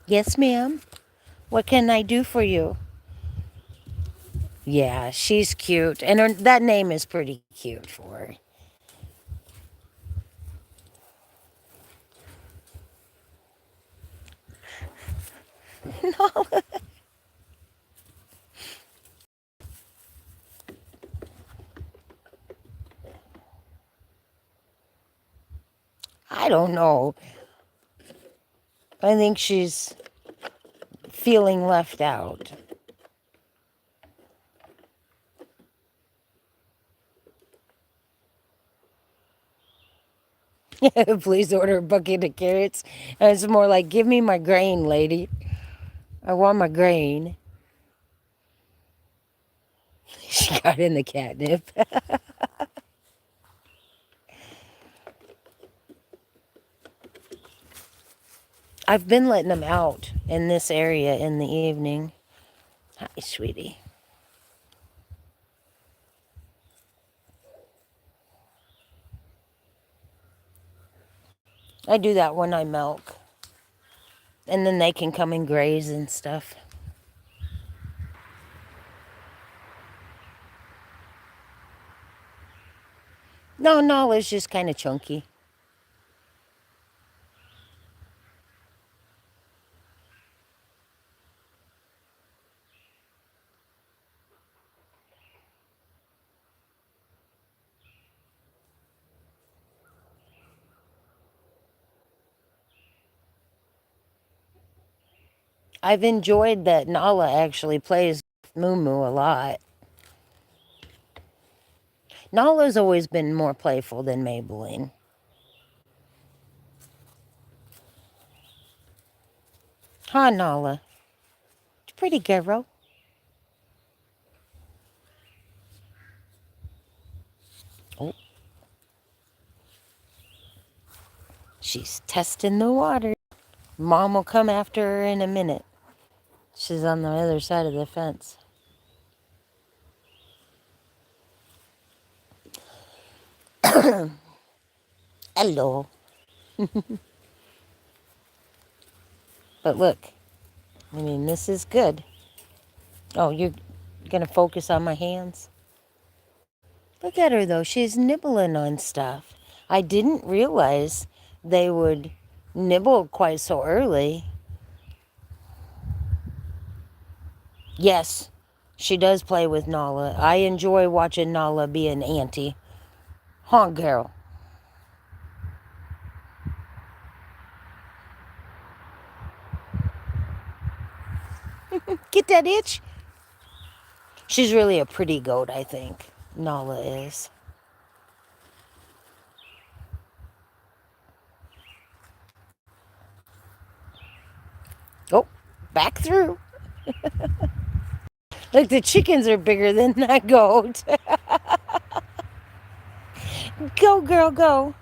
Yes, ma'am. What can I do for you? Yeah, she's cute, and that name is pretty cute for her. No, I don't know. I think she's feeling left out. Please order a bucket of carrots. And it's more like, give me my grain, lady. I want my grain. She got in the catnip. I've been letting them out in this area in the evening. Hi, sweetie. I do that when I milk. And then they can come and graze and stuff. No, Nala's just kind of chunky. I've enjoyed that Nala actually plays Moo Moo a lot. Nala's always been more playful than Maybelline. Huh, Nala? Pretty girl. Oh, she's testing the water. Mom will come after her in a minute. She's on the other side of the fence. Hello. But look, I mean, this is good. Oh, you're gonna focus on my hands? Look at her though, she's nibbling on stuff. I didn't realize they would nibble quite so early. Yes, she does play with Nala. I enjoy watching Nala be an auntie. Huh, girl? Get that itch? She's really a pretty goat, I think. Nala is. Oh, back through. Look, the chickens are bigger than that goat. Go, girl, go.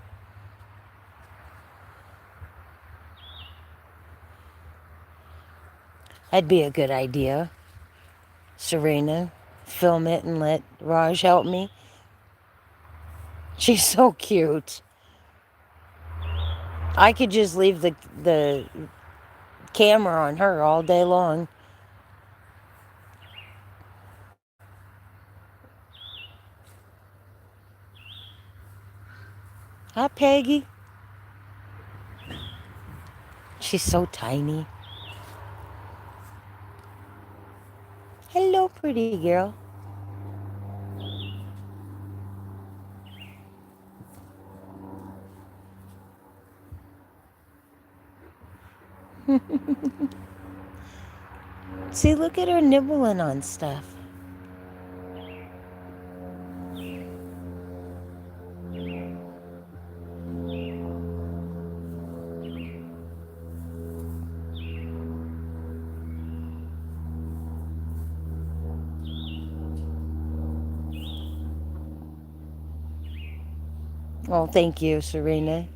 That'd be a good idea. Serena, film it and let Raj help me. She's so cute. I could just leave the camera on her all day long. Hi, Peggy. She's so tiny. Hello, pretty girl. See, look at her nibbling on stuff. Oh, thank you, Serena.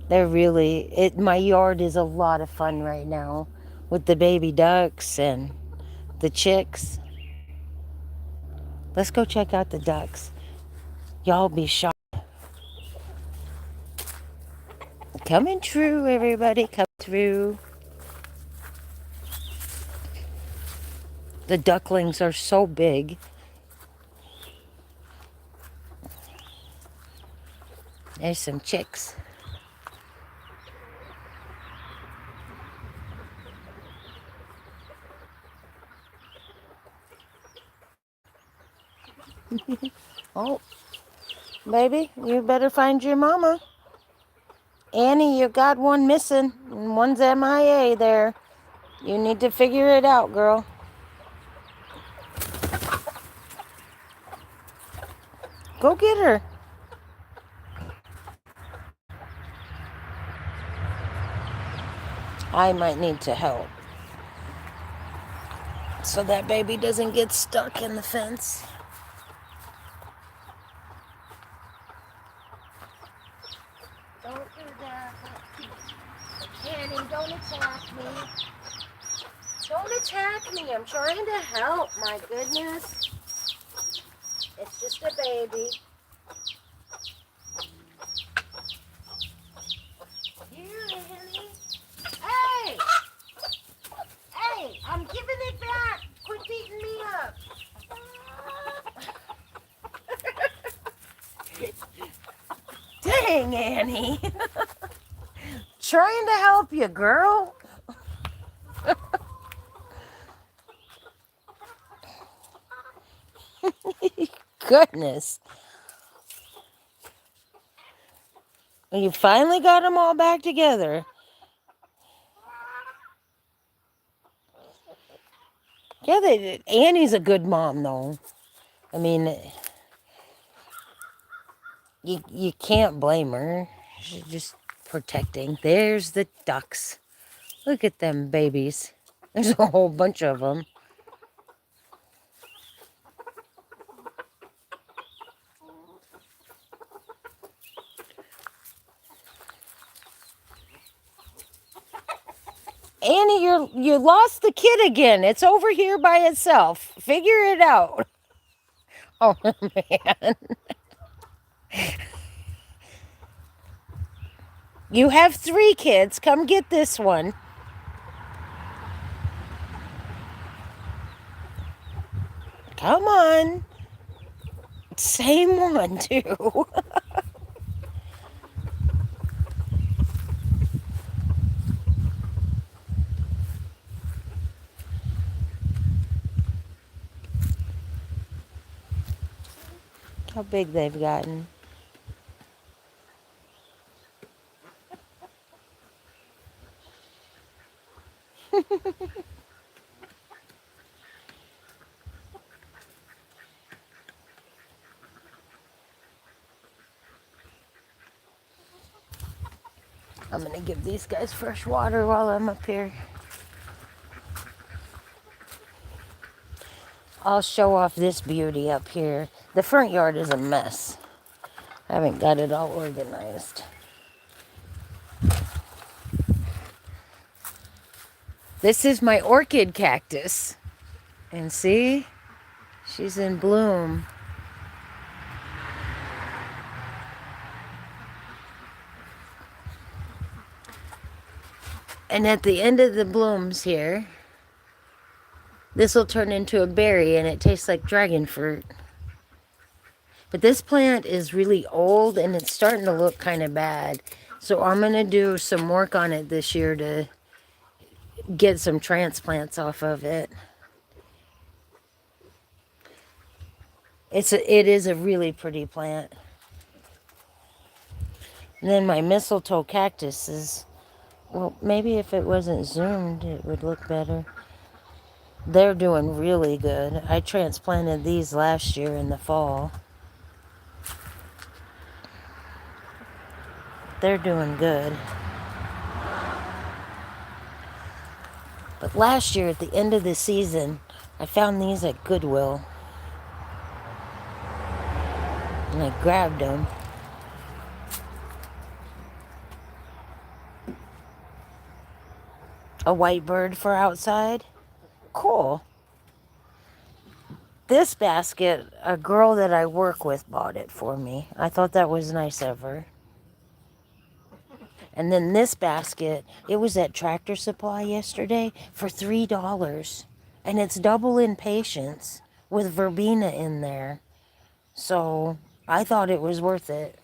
They're really, my yard is a lot of fun right now with the baby ducks and the chicks. Let's go check out the ducks. Y'all be shocked. Coming through, everybody. Come through. The ducklings are so big. There's some chicks. Oh, baby, you better find your mama. Annie, you got one missing, and one's MIA there. You need to figure it out, girl. Go get her. I might need to help so that baby doesn't get stuck in the fence. Don't do that. Annie, don't attack me. Don't attack me. I'm trying to help. My goodness. It's just a baby. Yeah, doing, Annie? Trying to help you, girl. Goodness. You finally got them all back together. Yeah, Annie's a good mom, though. I mean, you can't blame her. She's just protecting. There's the ducks. Look at them babies. There's a whole bunch of them. Annie, you lost the kid again. It's over here by itself. Figure it out. Oh man. You have 3 kids. Come get this one. Come on. Same one, too. How big they've gotten. I'm going to give these guys fresh water while I'm up here. I'll show off this beauty up here. The front yard is a mess. I haven't got it all organized. This is my orchid cactus. And see? She's in bloom. And at the end of the blooms here, this will turn into a berry and it tastes like dragon fruit. But this plant is really old and it's starting to look kind of bad. So I'm going to do some work on it this year to get some transplants off of it. It is a really pretty plant. And then my mistletoe cactus is, well, maybe if it wasn't zoomed, it would look better. They're doing really good. I transplanted these last year in the fall. They're doing good. But last year, at the end of the season, I found these at Goodwill. And I grabbed them. A white bird for outside. Cool. This basket, a girl that I work with bought it for me. I thought that was nice of her. And then this basket, it was at Tractor Supply yesterday for $3. And it's double in patience with verbena in there. So I thought it was worth it.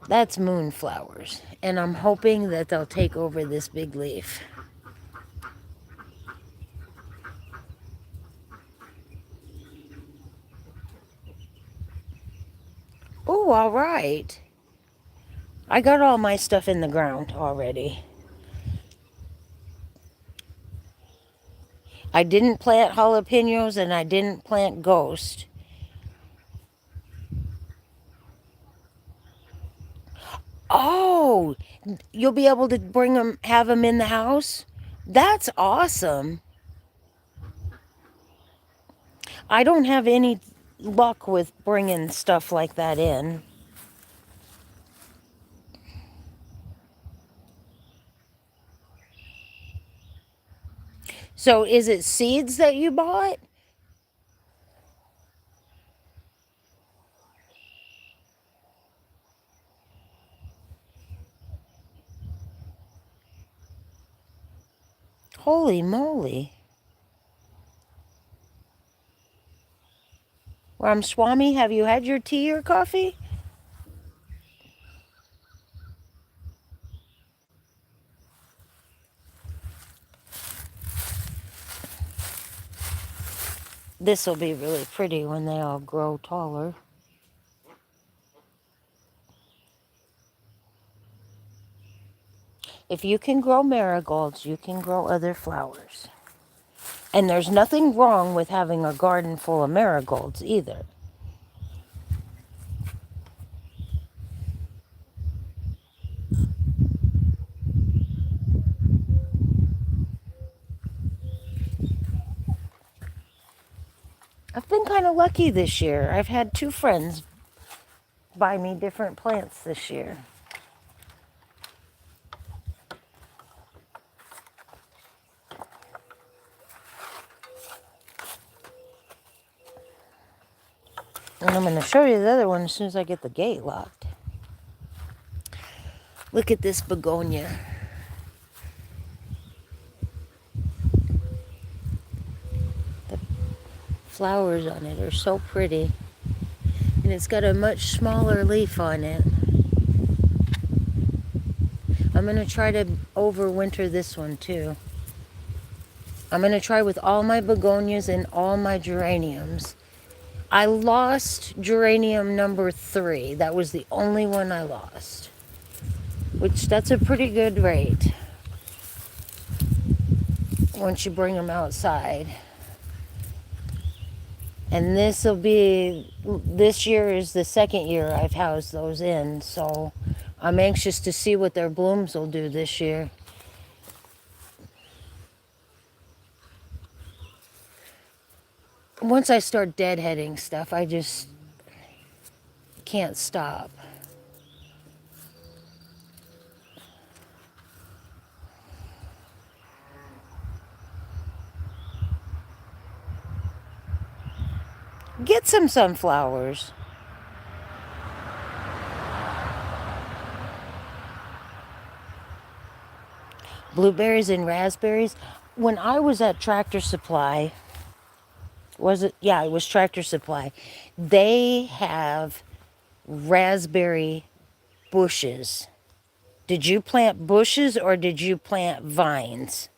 That's moonflowers. And I'm hoping that they'll take over this big leaf. Oh, all right. I got all my stuff in the ground already. I didn't plant jalapenos and I didn't plant ghost. Oh, you'll be able to bring them, have them in the house? That's awesome. I don't have any luck with bringing stuff like that in. So is it seeds that you bought? Holy moly. Swami, have you had your tea or coffee? This will be really pretty when they all grow taller. If you can grow marigolds, you can grow other flowers. And there's nothing wrong with having a garden full of marigolds either. I've been kind of lucky this year. I've had 2 friends buy me different plants this year. And I'm going to show you the other one as soon as I get the gate locked. Look at this begonia. The flowers on it are so pretty. And it's got a much smaller leaf on it. I'm going to try to overwinter this one too. I'm going to try with all my begonias and all my geraniums. I lost geranium number 3. That was the only one I lost. Which, that's a pretty good rate once you bring them outside. And this year is the 2nd year I've housed those in, so I'm anxious to see what their blooms will do this year. Once I start deadheading stuff, I just can't stop. Get some sunflowers. Blueberries and raspberries. When I was at Tractor Supply, was it? Yeah, it was Tractor Supply. They have raspberry bushes. Did you plant bushes or did you plant vines?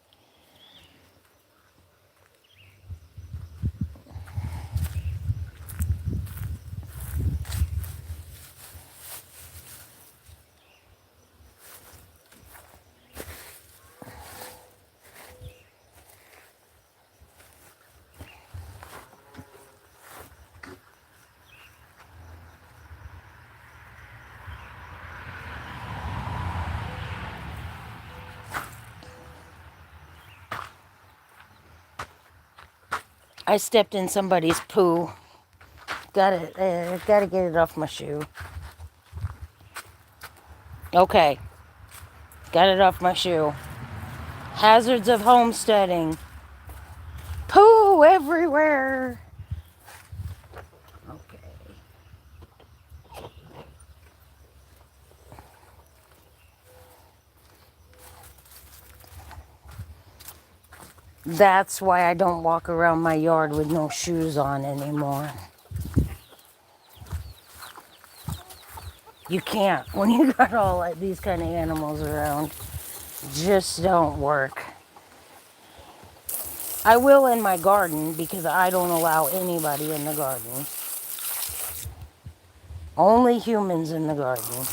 I stepped in somebody's poo. Gotta get it off my shoe. Okay. Got it off my shoe. Hazards of homesteading. Poo everywhere. Okay. That's why I don't walk around my yard with no shoes on anymore. You can't when you got all these kind of animals around. Just don't work. I will in my garden because I don't allow anybody in the garden. Only humans in the garden.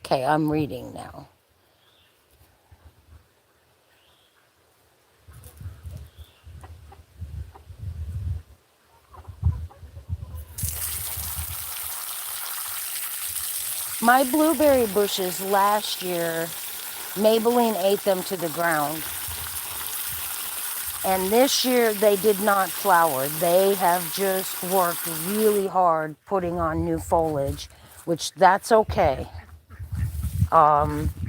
Okay, I'm reading now. My blueberry bushes last year, Maybelline ate them to the ground. And this year they did not flower. They have just worked really hard putting on new foliage, which that's okay.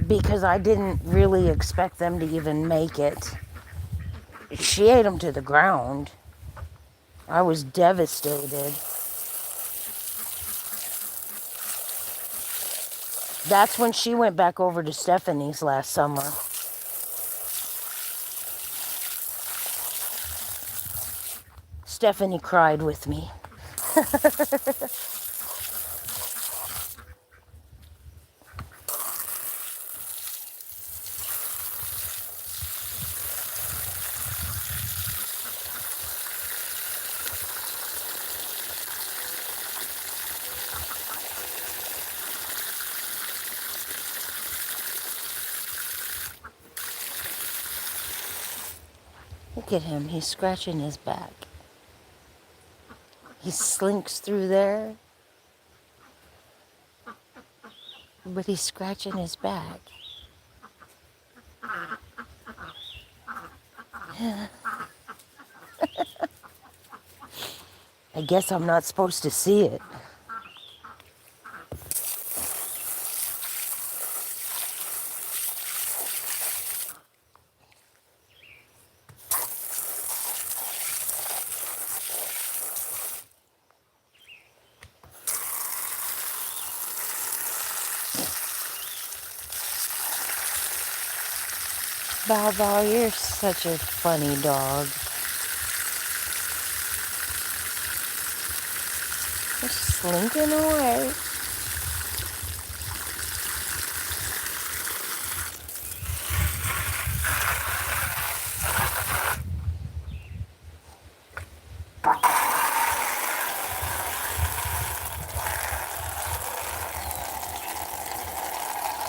Because I didn't really expect them to even make it. She ate them to the ground. I was devastated. That's when she went back over to Stephanie's last summer. Stephanie cried with me. Look at him, he's scratching his back. He slinks through there, but he's scratching his back. I guess I'm not supposed to see it. Bow Bow, you're such a funny dog. Just slinking away.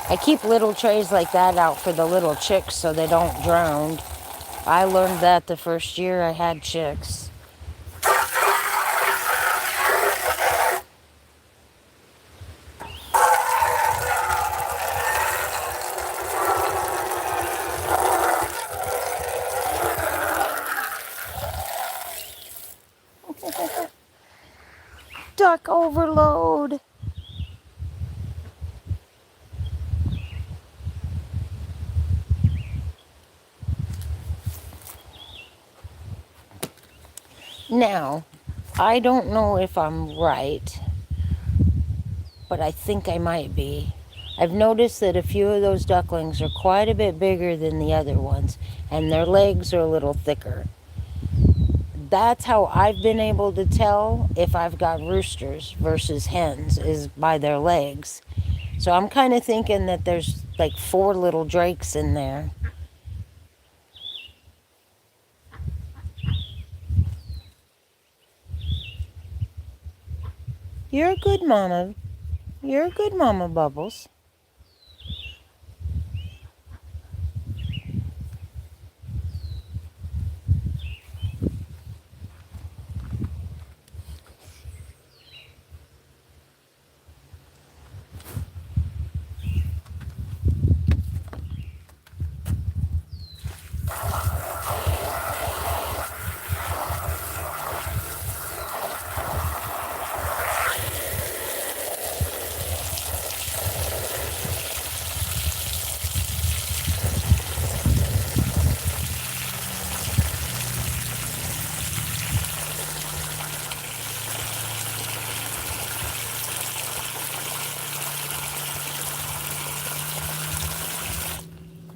I keep little trays like that out for the little chicks so they don't drown. I learned that the first year I had chicks. Duck overload. Now, I don't know if I'm right, but I think I might be. I've noticed that a few of those ducklings are quite a bit bigger than the other ones, and their legs are a little thicker. That's how I've been able to tell if I've got roosters versus hens, is by their legs. So I'm kind of thinking that there's like 4 little drakes in there. You're a good mama. You're a good mama, Bubbles.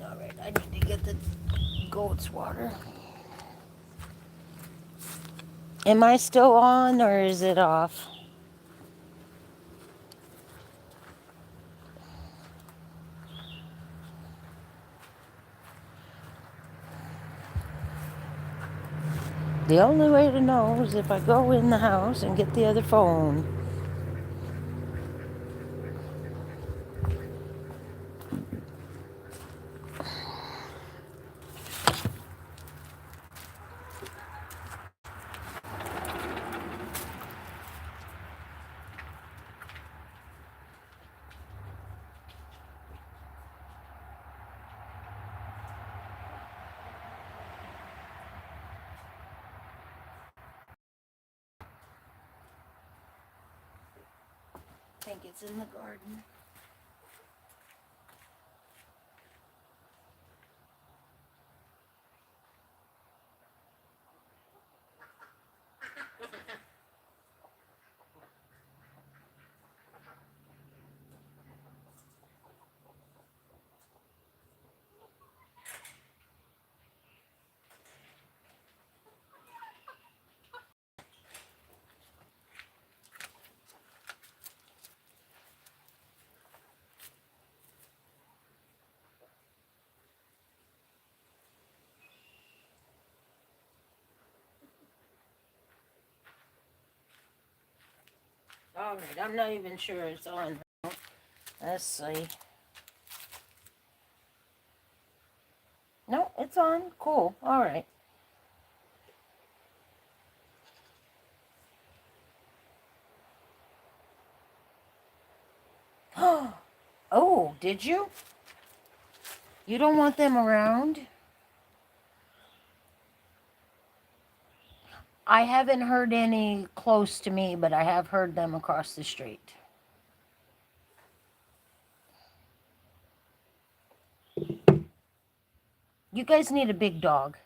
All right, I need to get the goat's water. Am I still on or is it off? The only way to know is if I go in the house and get the other phone. I think it's in the garden. Alright, I'm not even sure it's on. Let's see. No, it's on. Cool. Alright. Oh, did you? You don't want them around? I haven't heard any close to me, but I have heard them across the street. You guys need a big dog.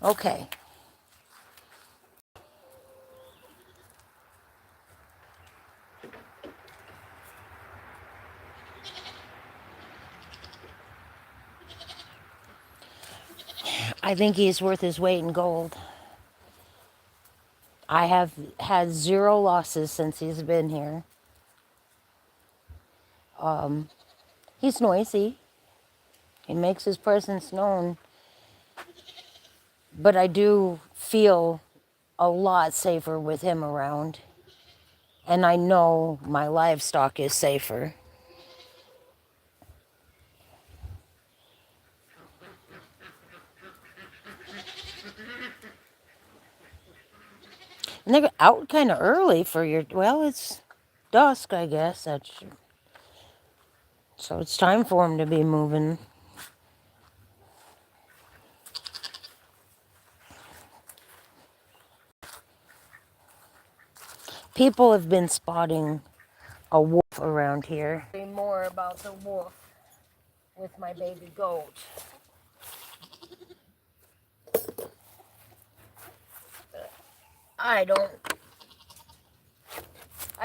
Okay. I think he's worth his weight in gold. I have had 0 losses since he's been here. He's noisy. He makes his presence known. But I do feel a lot safer with him around. And I know my livestock is safer. And they're out kind of early for your, well, it's dusk, I guess. So it's time for them to be moving. People have been spotting a wolf around here. More about the wolf with my baby goat. I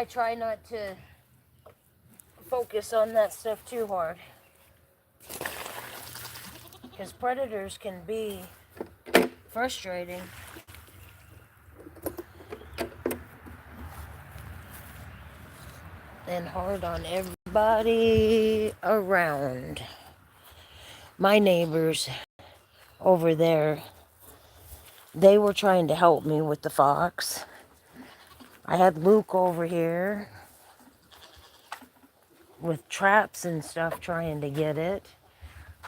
try not to focus on that stuff too hard. Because predators can be frustrating. And hard on everybody around. My neighbors over there, they were trying to help me with the fox. I had Luke over here. with traps and stuff trying to get it.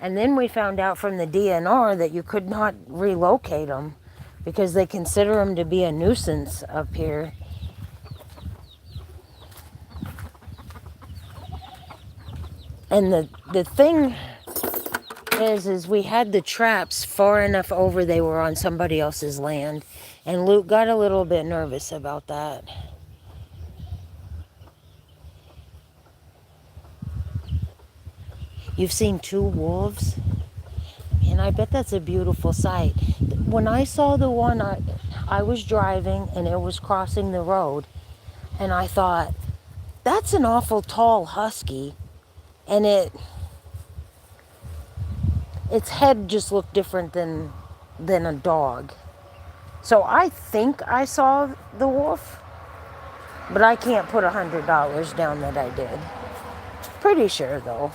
And then we found out from the DNR that you could not relocate them because they consider them to be a nuisance up here. And the thing is we had the traps far enough over, they were on somebody else's land. And Luke got a little bit nervous about that. You've seen 2 wolves? And I bet that's a beautiful sight. When I saw the one, I was driving and it was crossing the road. And I thought, that's an awful tall husky. And its head just looked different than a dog. So I think I saw the wolf, but I can't put $100 down that I did. Pretty sure though.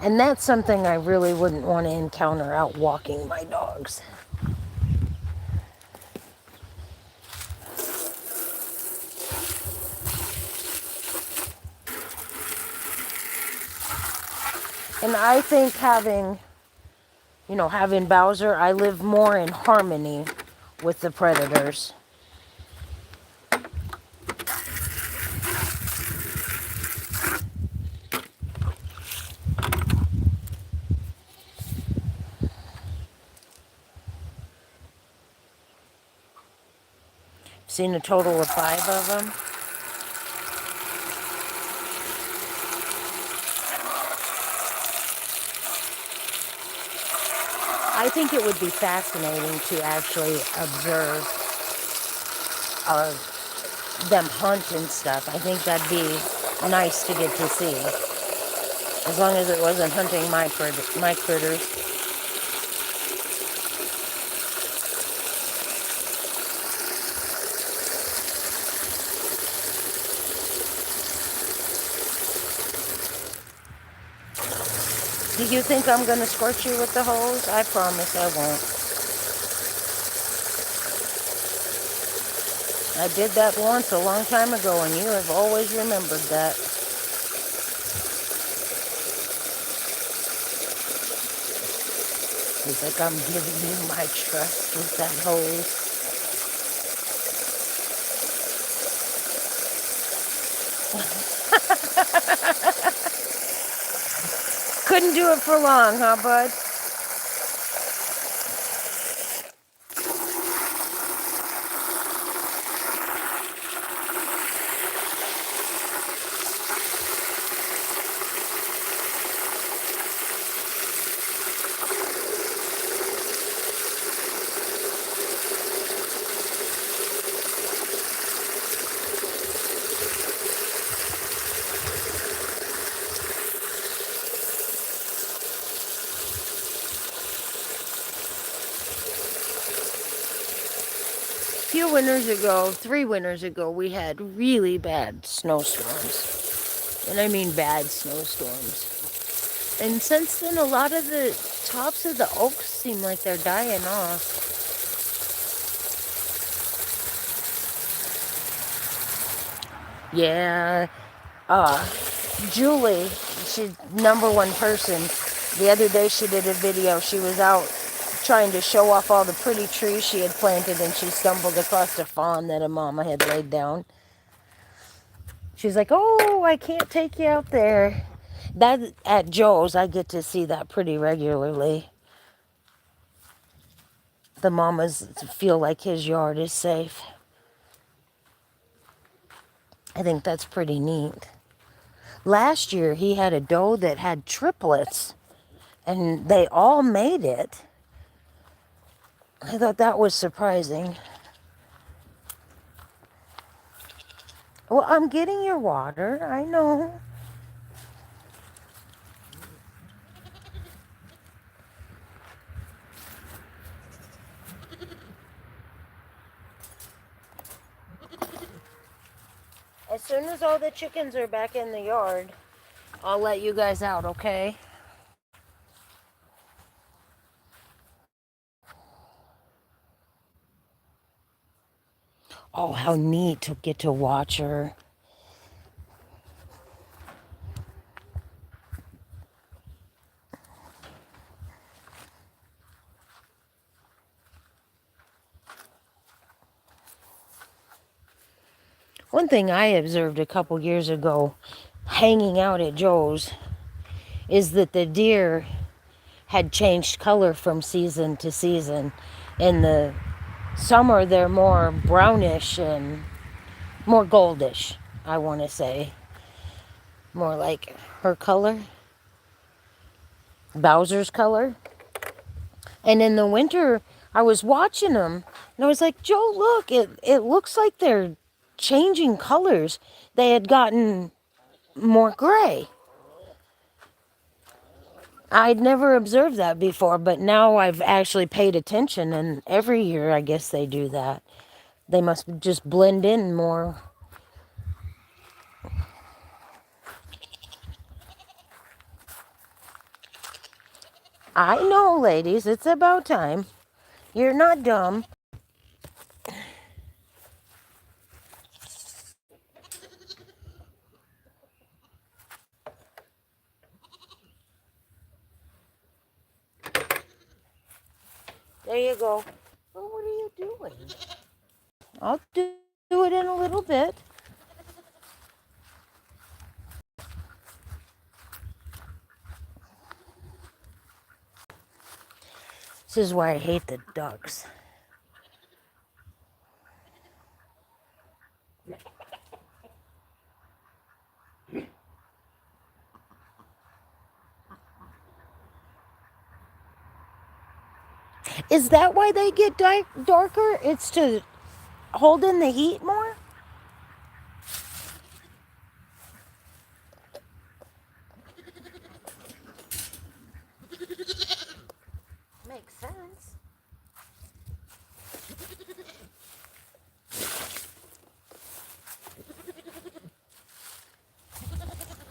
And that's something I really wouldn't want to encounter out walking my dogs. And I think having Bowser, I live more in harmony with the predators. Seen a total of 5 of them. I think it would be fascinating to actually observe them hunt and stuff. I think that'd be nice to get to see. As long as it wasn't hunting my critters. Do you think I'm going to squirt you with the hose? I promise I won't. I did that once a long time ago, and you have always remembered that. You think I'm giving you my trust with that hose? Couldn't do it for long, huh, bud? Few winters ago, 3 winters ago, we had really bad snowstorms. And I mean bad snowstorms. And since then, a lot of the tops of the oaks seem like they're dying off. Yeah. Julie, she's #1 person. The other day she did a video. She was out trying to show off all the pretty trees she had planted, and she stumbled across a fawn that a mama had laid down. She's like, oh, I can't take you out there. That at Joe's, I get to see that pretty regularly. The mamas feel like his yard is safe. I think that's pretty neat. Last year, he had a doe that had triplets, and they all made it. I thought that was surprising. Well, I'm getting your water. I know. As soon as all the chickens are back in the yard, I'll let you guys out, okay? Oh, how neat to get to watch her. One thing I observed a couple years ago hanging out at Joe's is that the deer had changed color from season to season. In the summer, they're more brownish and more goldish, I want to say. More like her color, Bowser's color. And in the winter, I was watching them and I was like, Joe, look, it looks like they're changing colors. They had gotten more gray. I'd never observed that before, but now I've actually paid attention, and every year I guess they do that. They must just blend in more. I know, ladies, it's about time. You're not dumb. There you go. Well, what are you doing? I'll do it in a little bit. This is why I hate the ducks. Is that why they get darker? It's to hold in the heat more? Makes sense.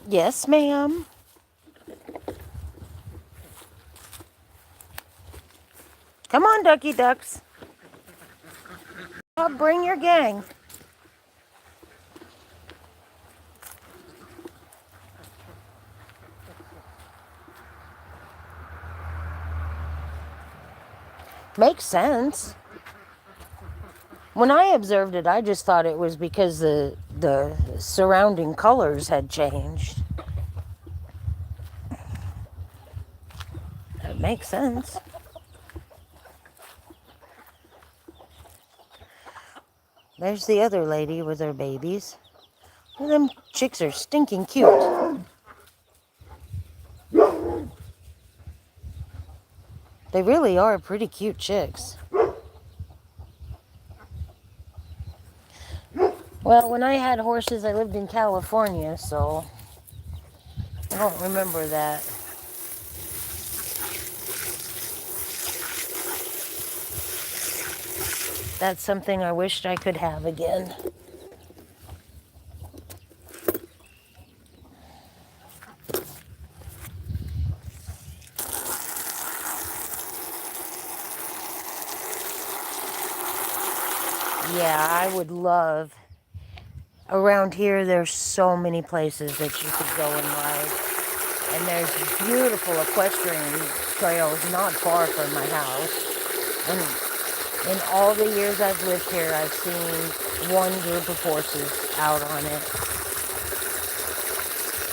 Yes, ma'am. Come on, ducky ducks. Bring your gang. Makes sense. When I observed it, I just thought it was because the surrounding colors had changed. That makes sense. There's the other lady with her babies. Them chicks are stinking cute. They really are pretty cute chicks. Well, when I had horses, I lived in California, so I don't remember that. That's something I wished I could have again. Yeah, I would love. Around here, there's so many places that you could go and ride. And there's beautiful equestrian trails not far from my house. And in all the years I've lived here, I've seen one group of horses out on it.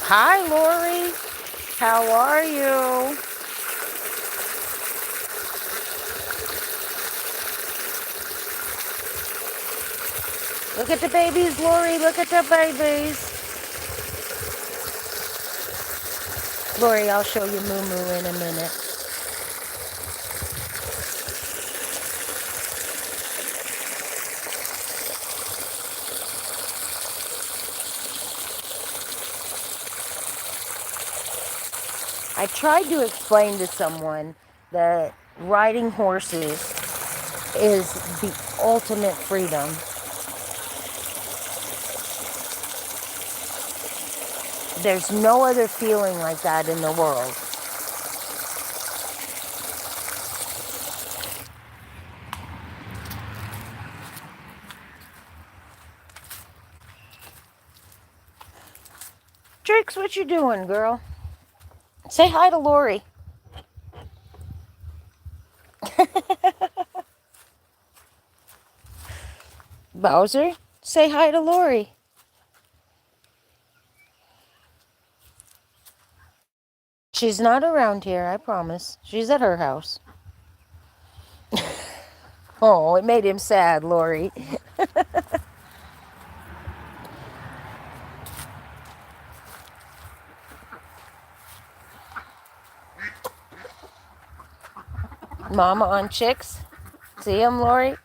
Hi, Lori. How are you? Look at the babies, Lori. Look at the babies. Lori, I'll show you Moo Moo in a minute. I tried to explain to someone that riding horses is the ultimate freedom. There's no other feeling like that in the world. Trix, what you doing, girl? Say hi to Lori. Bowser, say hi to Lori. She's not around here, I promise. She's at her house. Oh, it made him sad, Lori. Mama on chicks. See him, Lori?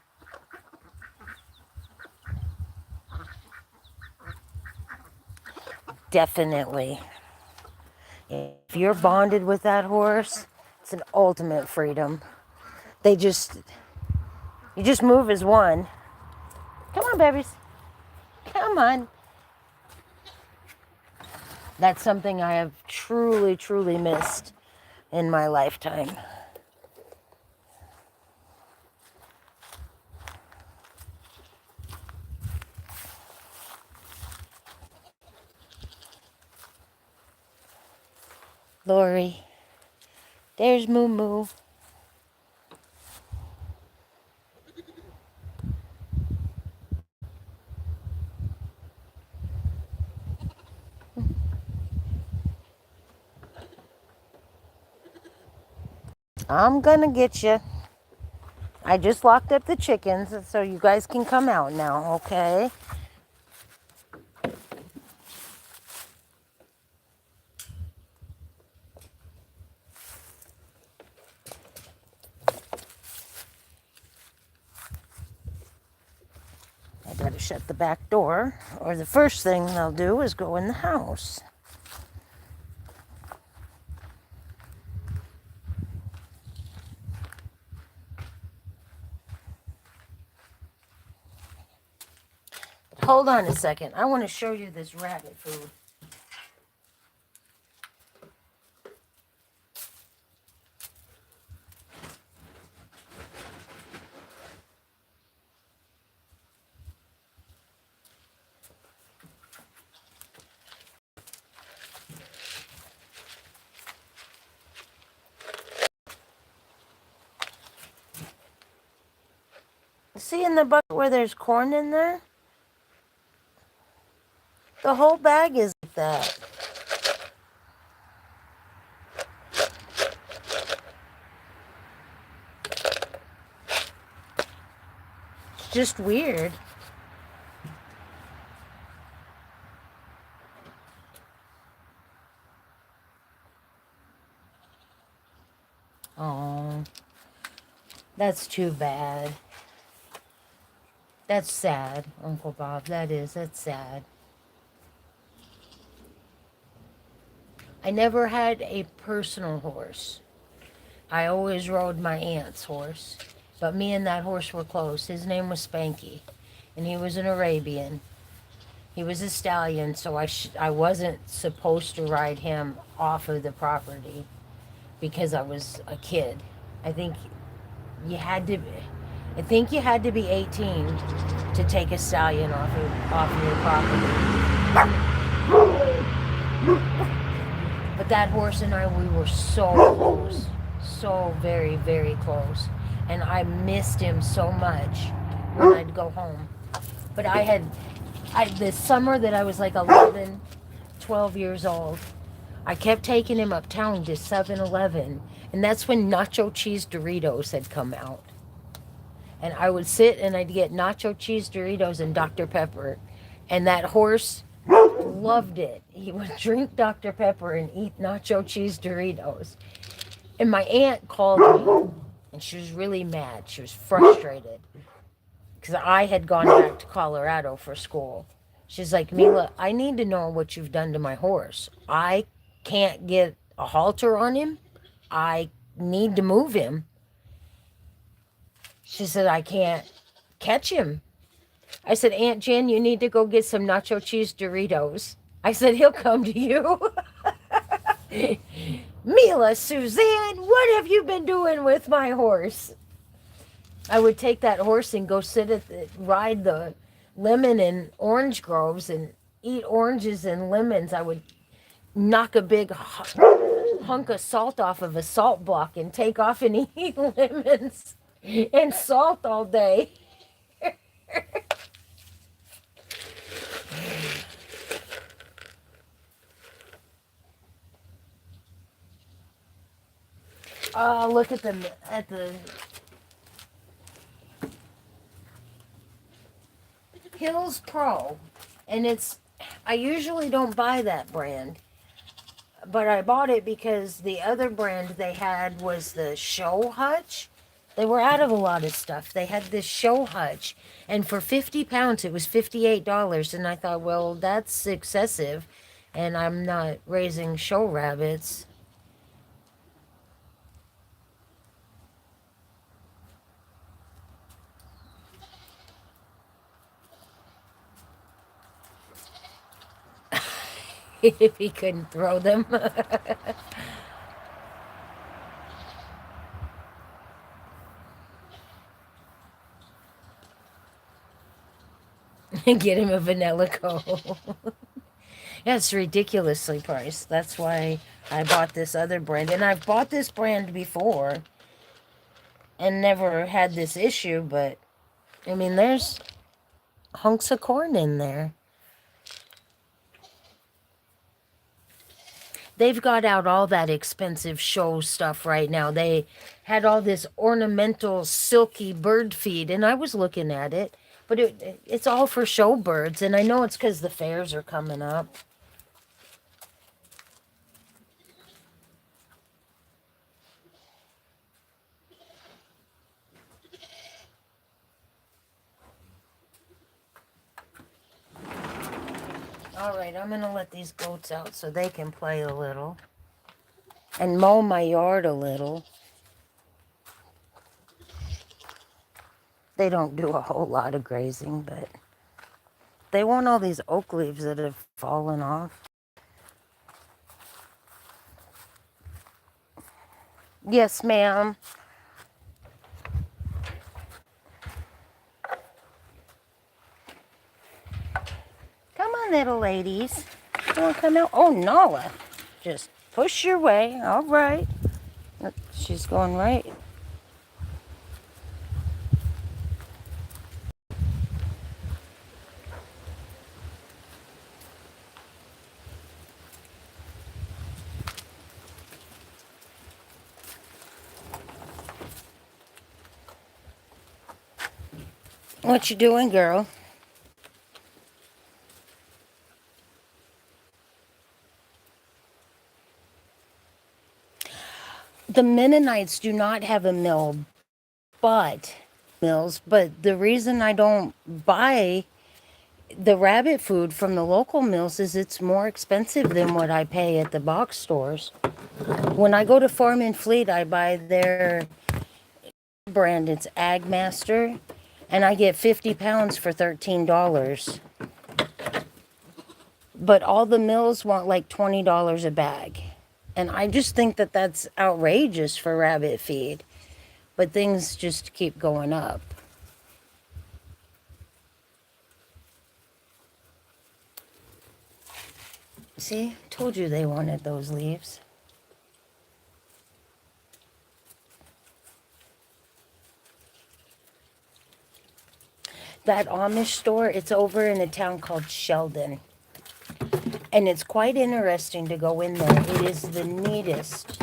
Definitely. If you're bonded with that horse, it's an ultimate freedom. They just, you just move as one. Come on, babies. Come on. That's something I have truly, truly missed in my lifetime. Lori, there's Moo Moo. I'm gonna get you. I just locked up the chickens so you guys can come out now, okay? I better shut the back door, or the first thing they'll do is go in the house. But hold on a second. I want to show you this rabbit food. See in the bucket where there's corn in there? The whole bag is like that. It's just weird. Oh, that's too bad. That's sad, Uncle Bob. That's sad. I never had a personal horse. I always rode my aunt's horse. But me and that horse were close. His name was Spanky. And he was an Arabian. He was a stallion, so I wasn't supposed to ride him off of the property because I was a kid. I think you had to I think you had to be 18 to take a stallion off of your property. But that horse and I, we were so close. So very, very close. And I missed him so much when I'd go home. But the summer that I was like 11, 12 years old, I kept taking him uptown to 7-Eleven. And that's when nacho cheese Doritos had come out. And I would sit and I'd get nacho cheese Doritos and Dr. Pepper. And that horse loved it. He would drink Dr. Pepper and eat nacho cheese Doritos. And my aunt called me, and she was really mad. She was frustrated because I had gone back to Colorado for school. She's like, Mila, I need to know what you've done to my horse. I can't get a halter on him. I need to move him. She said, I can't catch him. I said, Aunt Jen, you need to go get some nacho cheese Doritos. I said, he'll come to you. Mila, Suzanne, what have you been doing with my horse? I would take that horse and go ride the lemon and orange groves and eat oranges and lemons. I would knock a big hunk of salt off of a salt block and take off and eat lemons and salt all day. Look at the Hills Pro, and I usually don't buy that brand, but I bought it because the other brand they had was the Show Hutch. They were out of a lot of stuff. They had this Show Hutch, and for 50 pounds, it was $58. And I thought, well, that's excessive, and I'm not raising show rabbits. If he couldn't throw them. Get him a vanilla Coke. Yeah, it's ridiculously priced. That's why I bought this other brand. And I've bought this brand before and never had this issue, but I mean, there's hunks of corn in there. They've got out all that expensive show stuff right now. They had all this ornamental silky bird feed, and I was looking at it, but it's all for show birds, and I know it's because the fairs are coming up. All right, I'm going to let these goats out so they can play a little and mow my yard a little. They don't do a whole lot of grazing, but they want all these oak leaves that have fallen off. Yes, ma'am. Come on, little ladies. You want to come out? Oh, Nala. Just push your way. All right. She's going right. What you doing, girl? The Mennonites do not have a mill, but the reason I don't buy the rabbit food from the local mills is it's more expensive than what I pay at the box stores. When I go to Farm and Fleet, I buy their brand. It's Ag Master, and I get 50 pounds for $13. But all the mills want like $20 a bag. And I just think that that's outrageous for rabbit feed. But things just keep going up. See, told you they wanted those leaves. That Amish store, it's over in a town called Sheldon. And it's quite interesting to go in there. It is the neatest.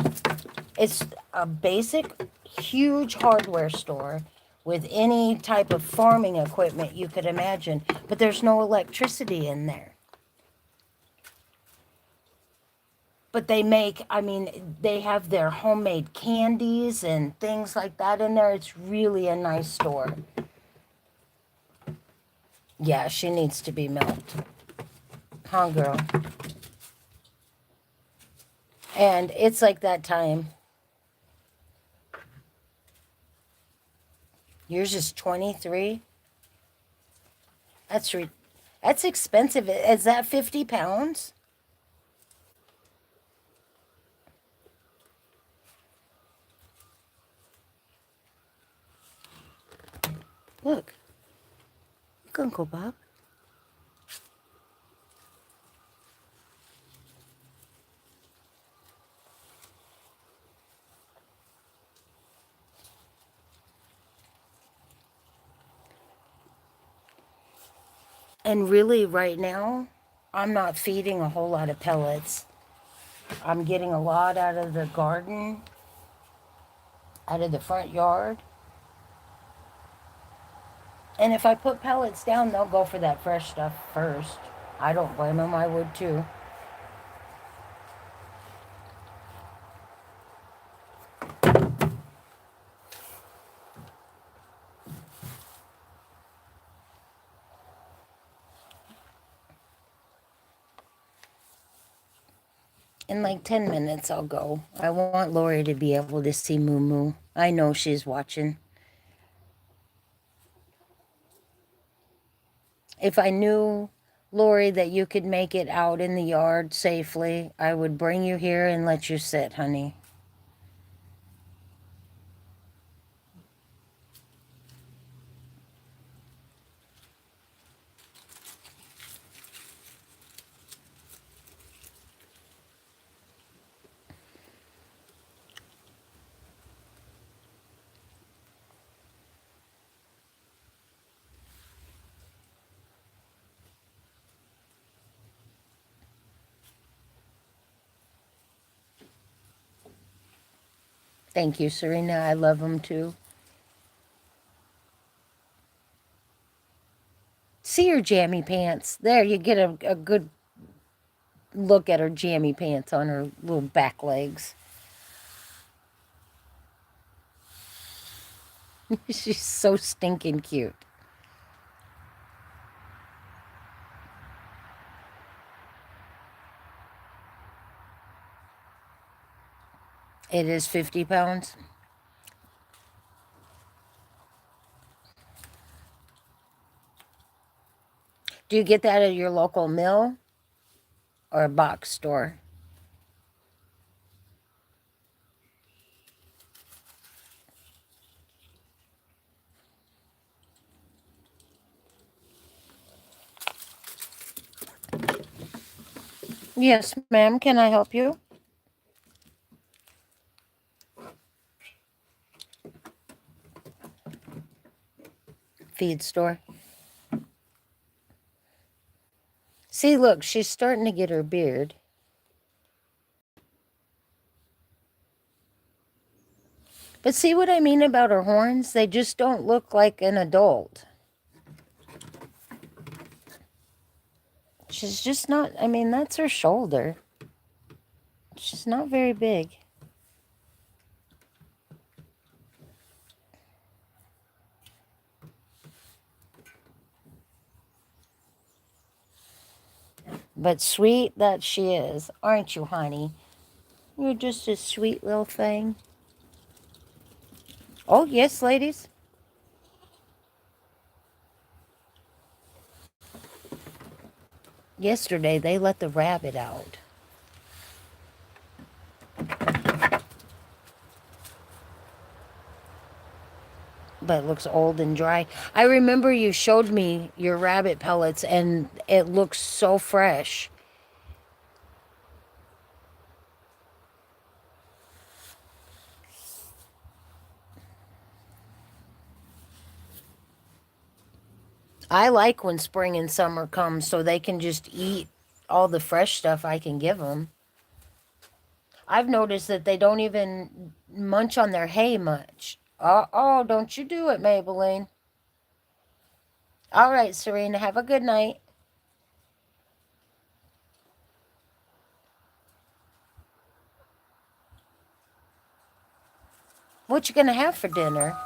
It's a basic, huge hardware store with any type of farming equipment you could imagine. But there's no electricity in there. But they they have their homemade candies and things like that in there. It's really a nice store. Yeah, she needs to be milked. Huh, girl? And it's like that time. Yours is 23? That's expensive. Is that 50 pounds? Look. Look, Uncle Bob. And really, right now, I'm not feeding a whole lot of pellets. I'm getting a lot out of the garden. out of the front yard. And if I put pellets down, they'll go for that fresh stuff first. I don't blame them. I would too. In like 10 minutes, I'll go. I want Lori to be able to see Moo Moo. I know she's watching. If I knew, Lori, that you could make it out in the yard safely, I would bring you here and let you sit, honey. Thank you, Serena. I love them too. See her jammy pants. There, you get a good look at her jammy pants on her little back legs. She's so stinking cute. It is 50 pounds. Do you get that at your local mill or a box store? Yes, ma'am. Can I help you? Feed store. See, look, she's starting to get her beard. But see what I mean about her horns? They just don't look like an adult. She's just not, I mean, that's her shoulder. She's not very big. But sweet that she is, aren't you, honey? You're just a sweet little thing. Oh, yes, ladies. Yesterday, they let the rabbit out. But it looks old and dry. I remember you showed me your rabbit pellets, and it looks so fresh. I like when spring and summer comes so they can just eat all the fresh stuff I can give them. I've noticed that they don't even munch on their hay much. Oh, don't you do it, Maybelline. All right, Serena, have a good night. What you gonna have for dinner?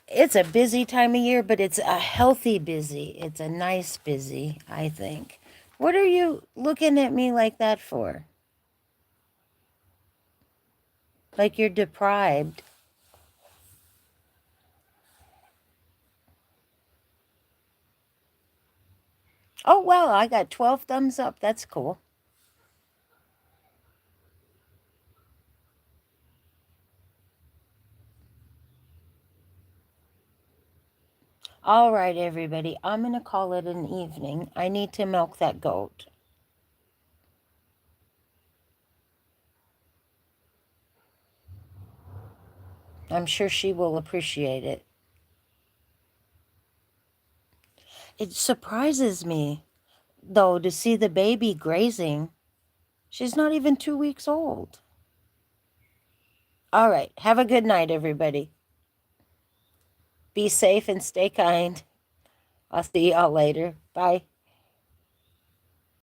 It's a busy time of year, but it's a healthy busy. It's a nice busy, I think. What are you looking at me like that for? Like you're deprived. Oh, well, I got 12 thumbs up. That's cool. All right, everybody. I'm going to call it an evening. I need to milk that goat. I'm sure she will appreciate it. It surprises me, though, to see the baby grazing. She's not even 2 weeks old. All right. Have a good night, everybody. Be safe and stay kind. I'll see y'all later. Bye.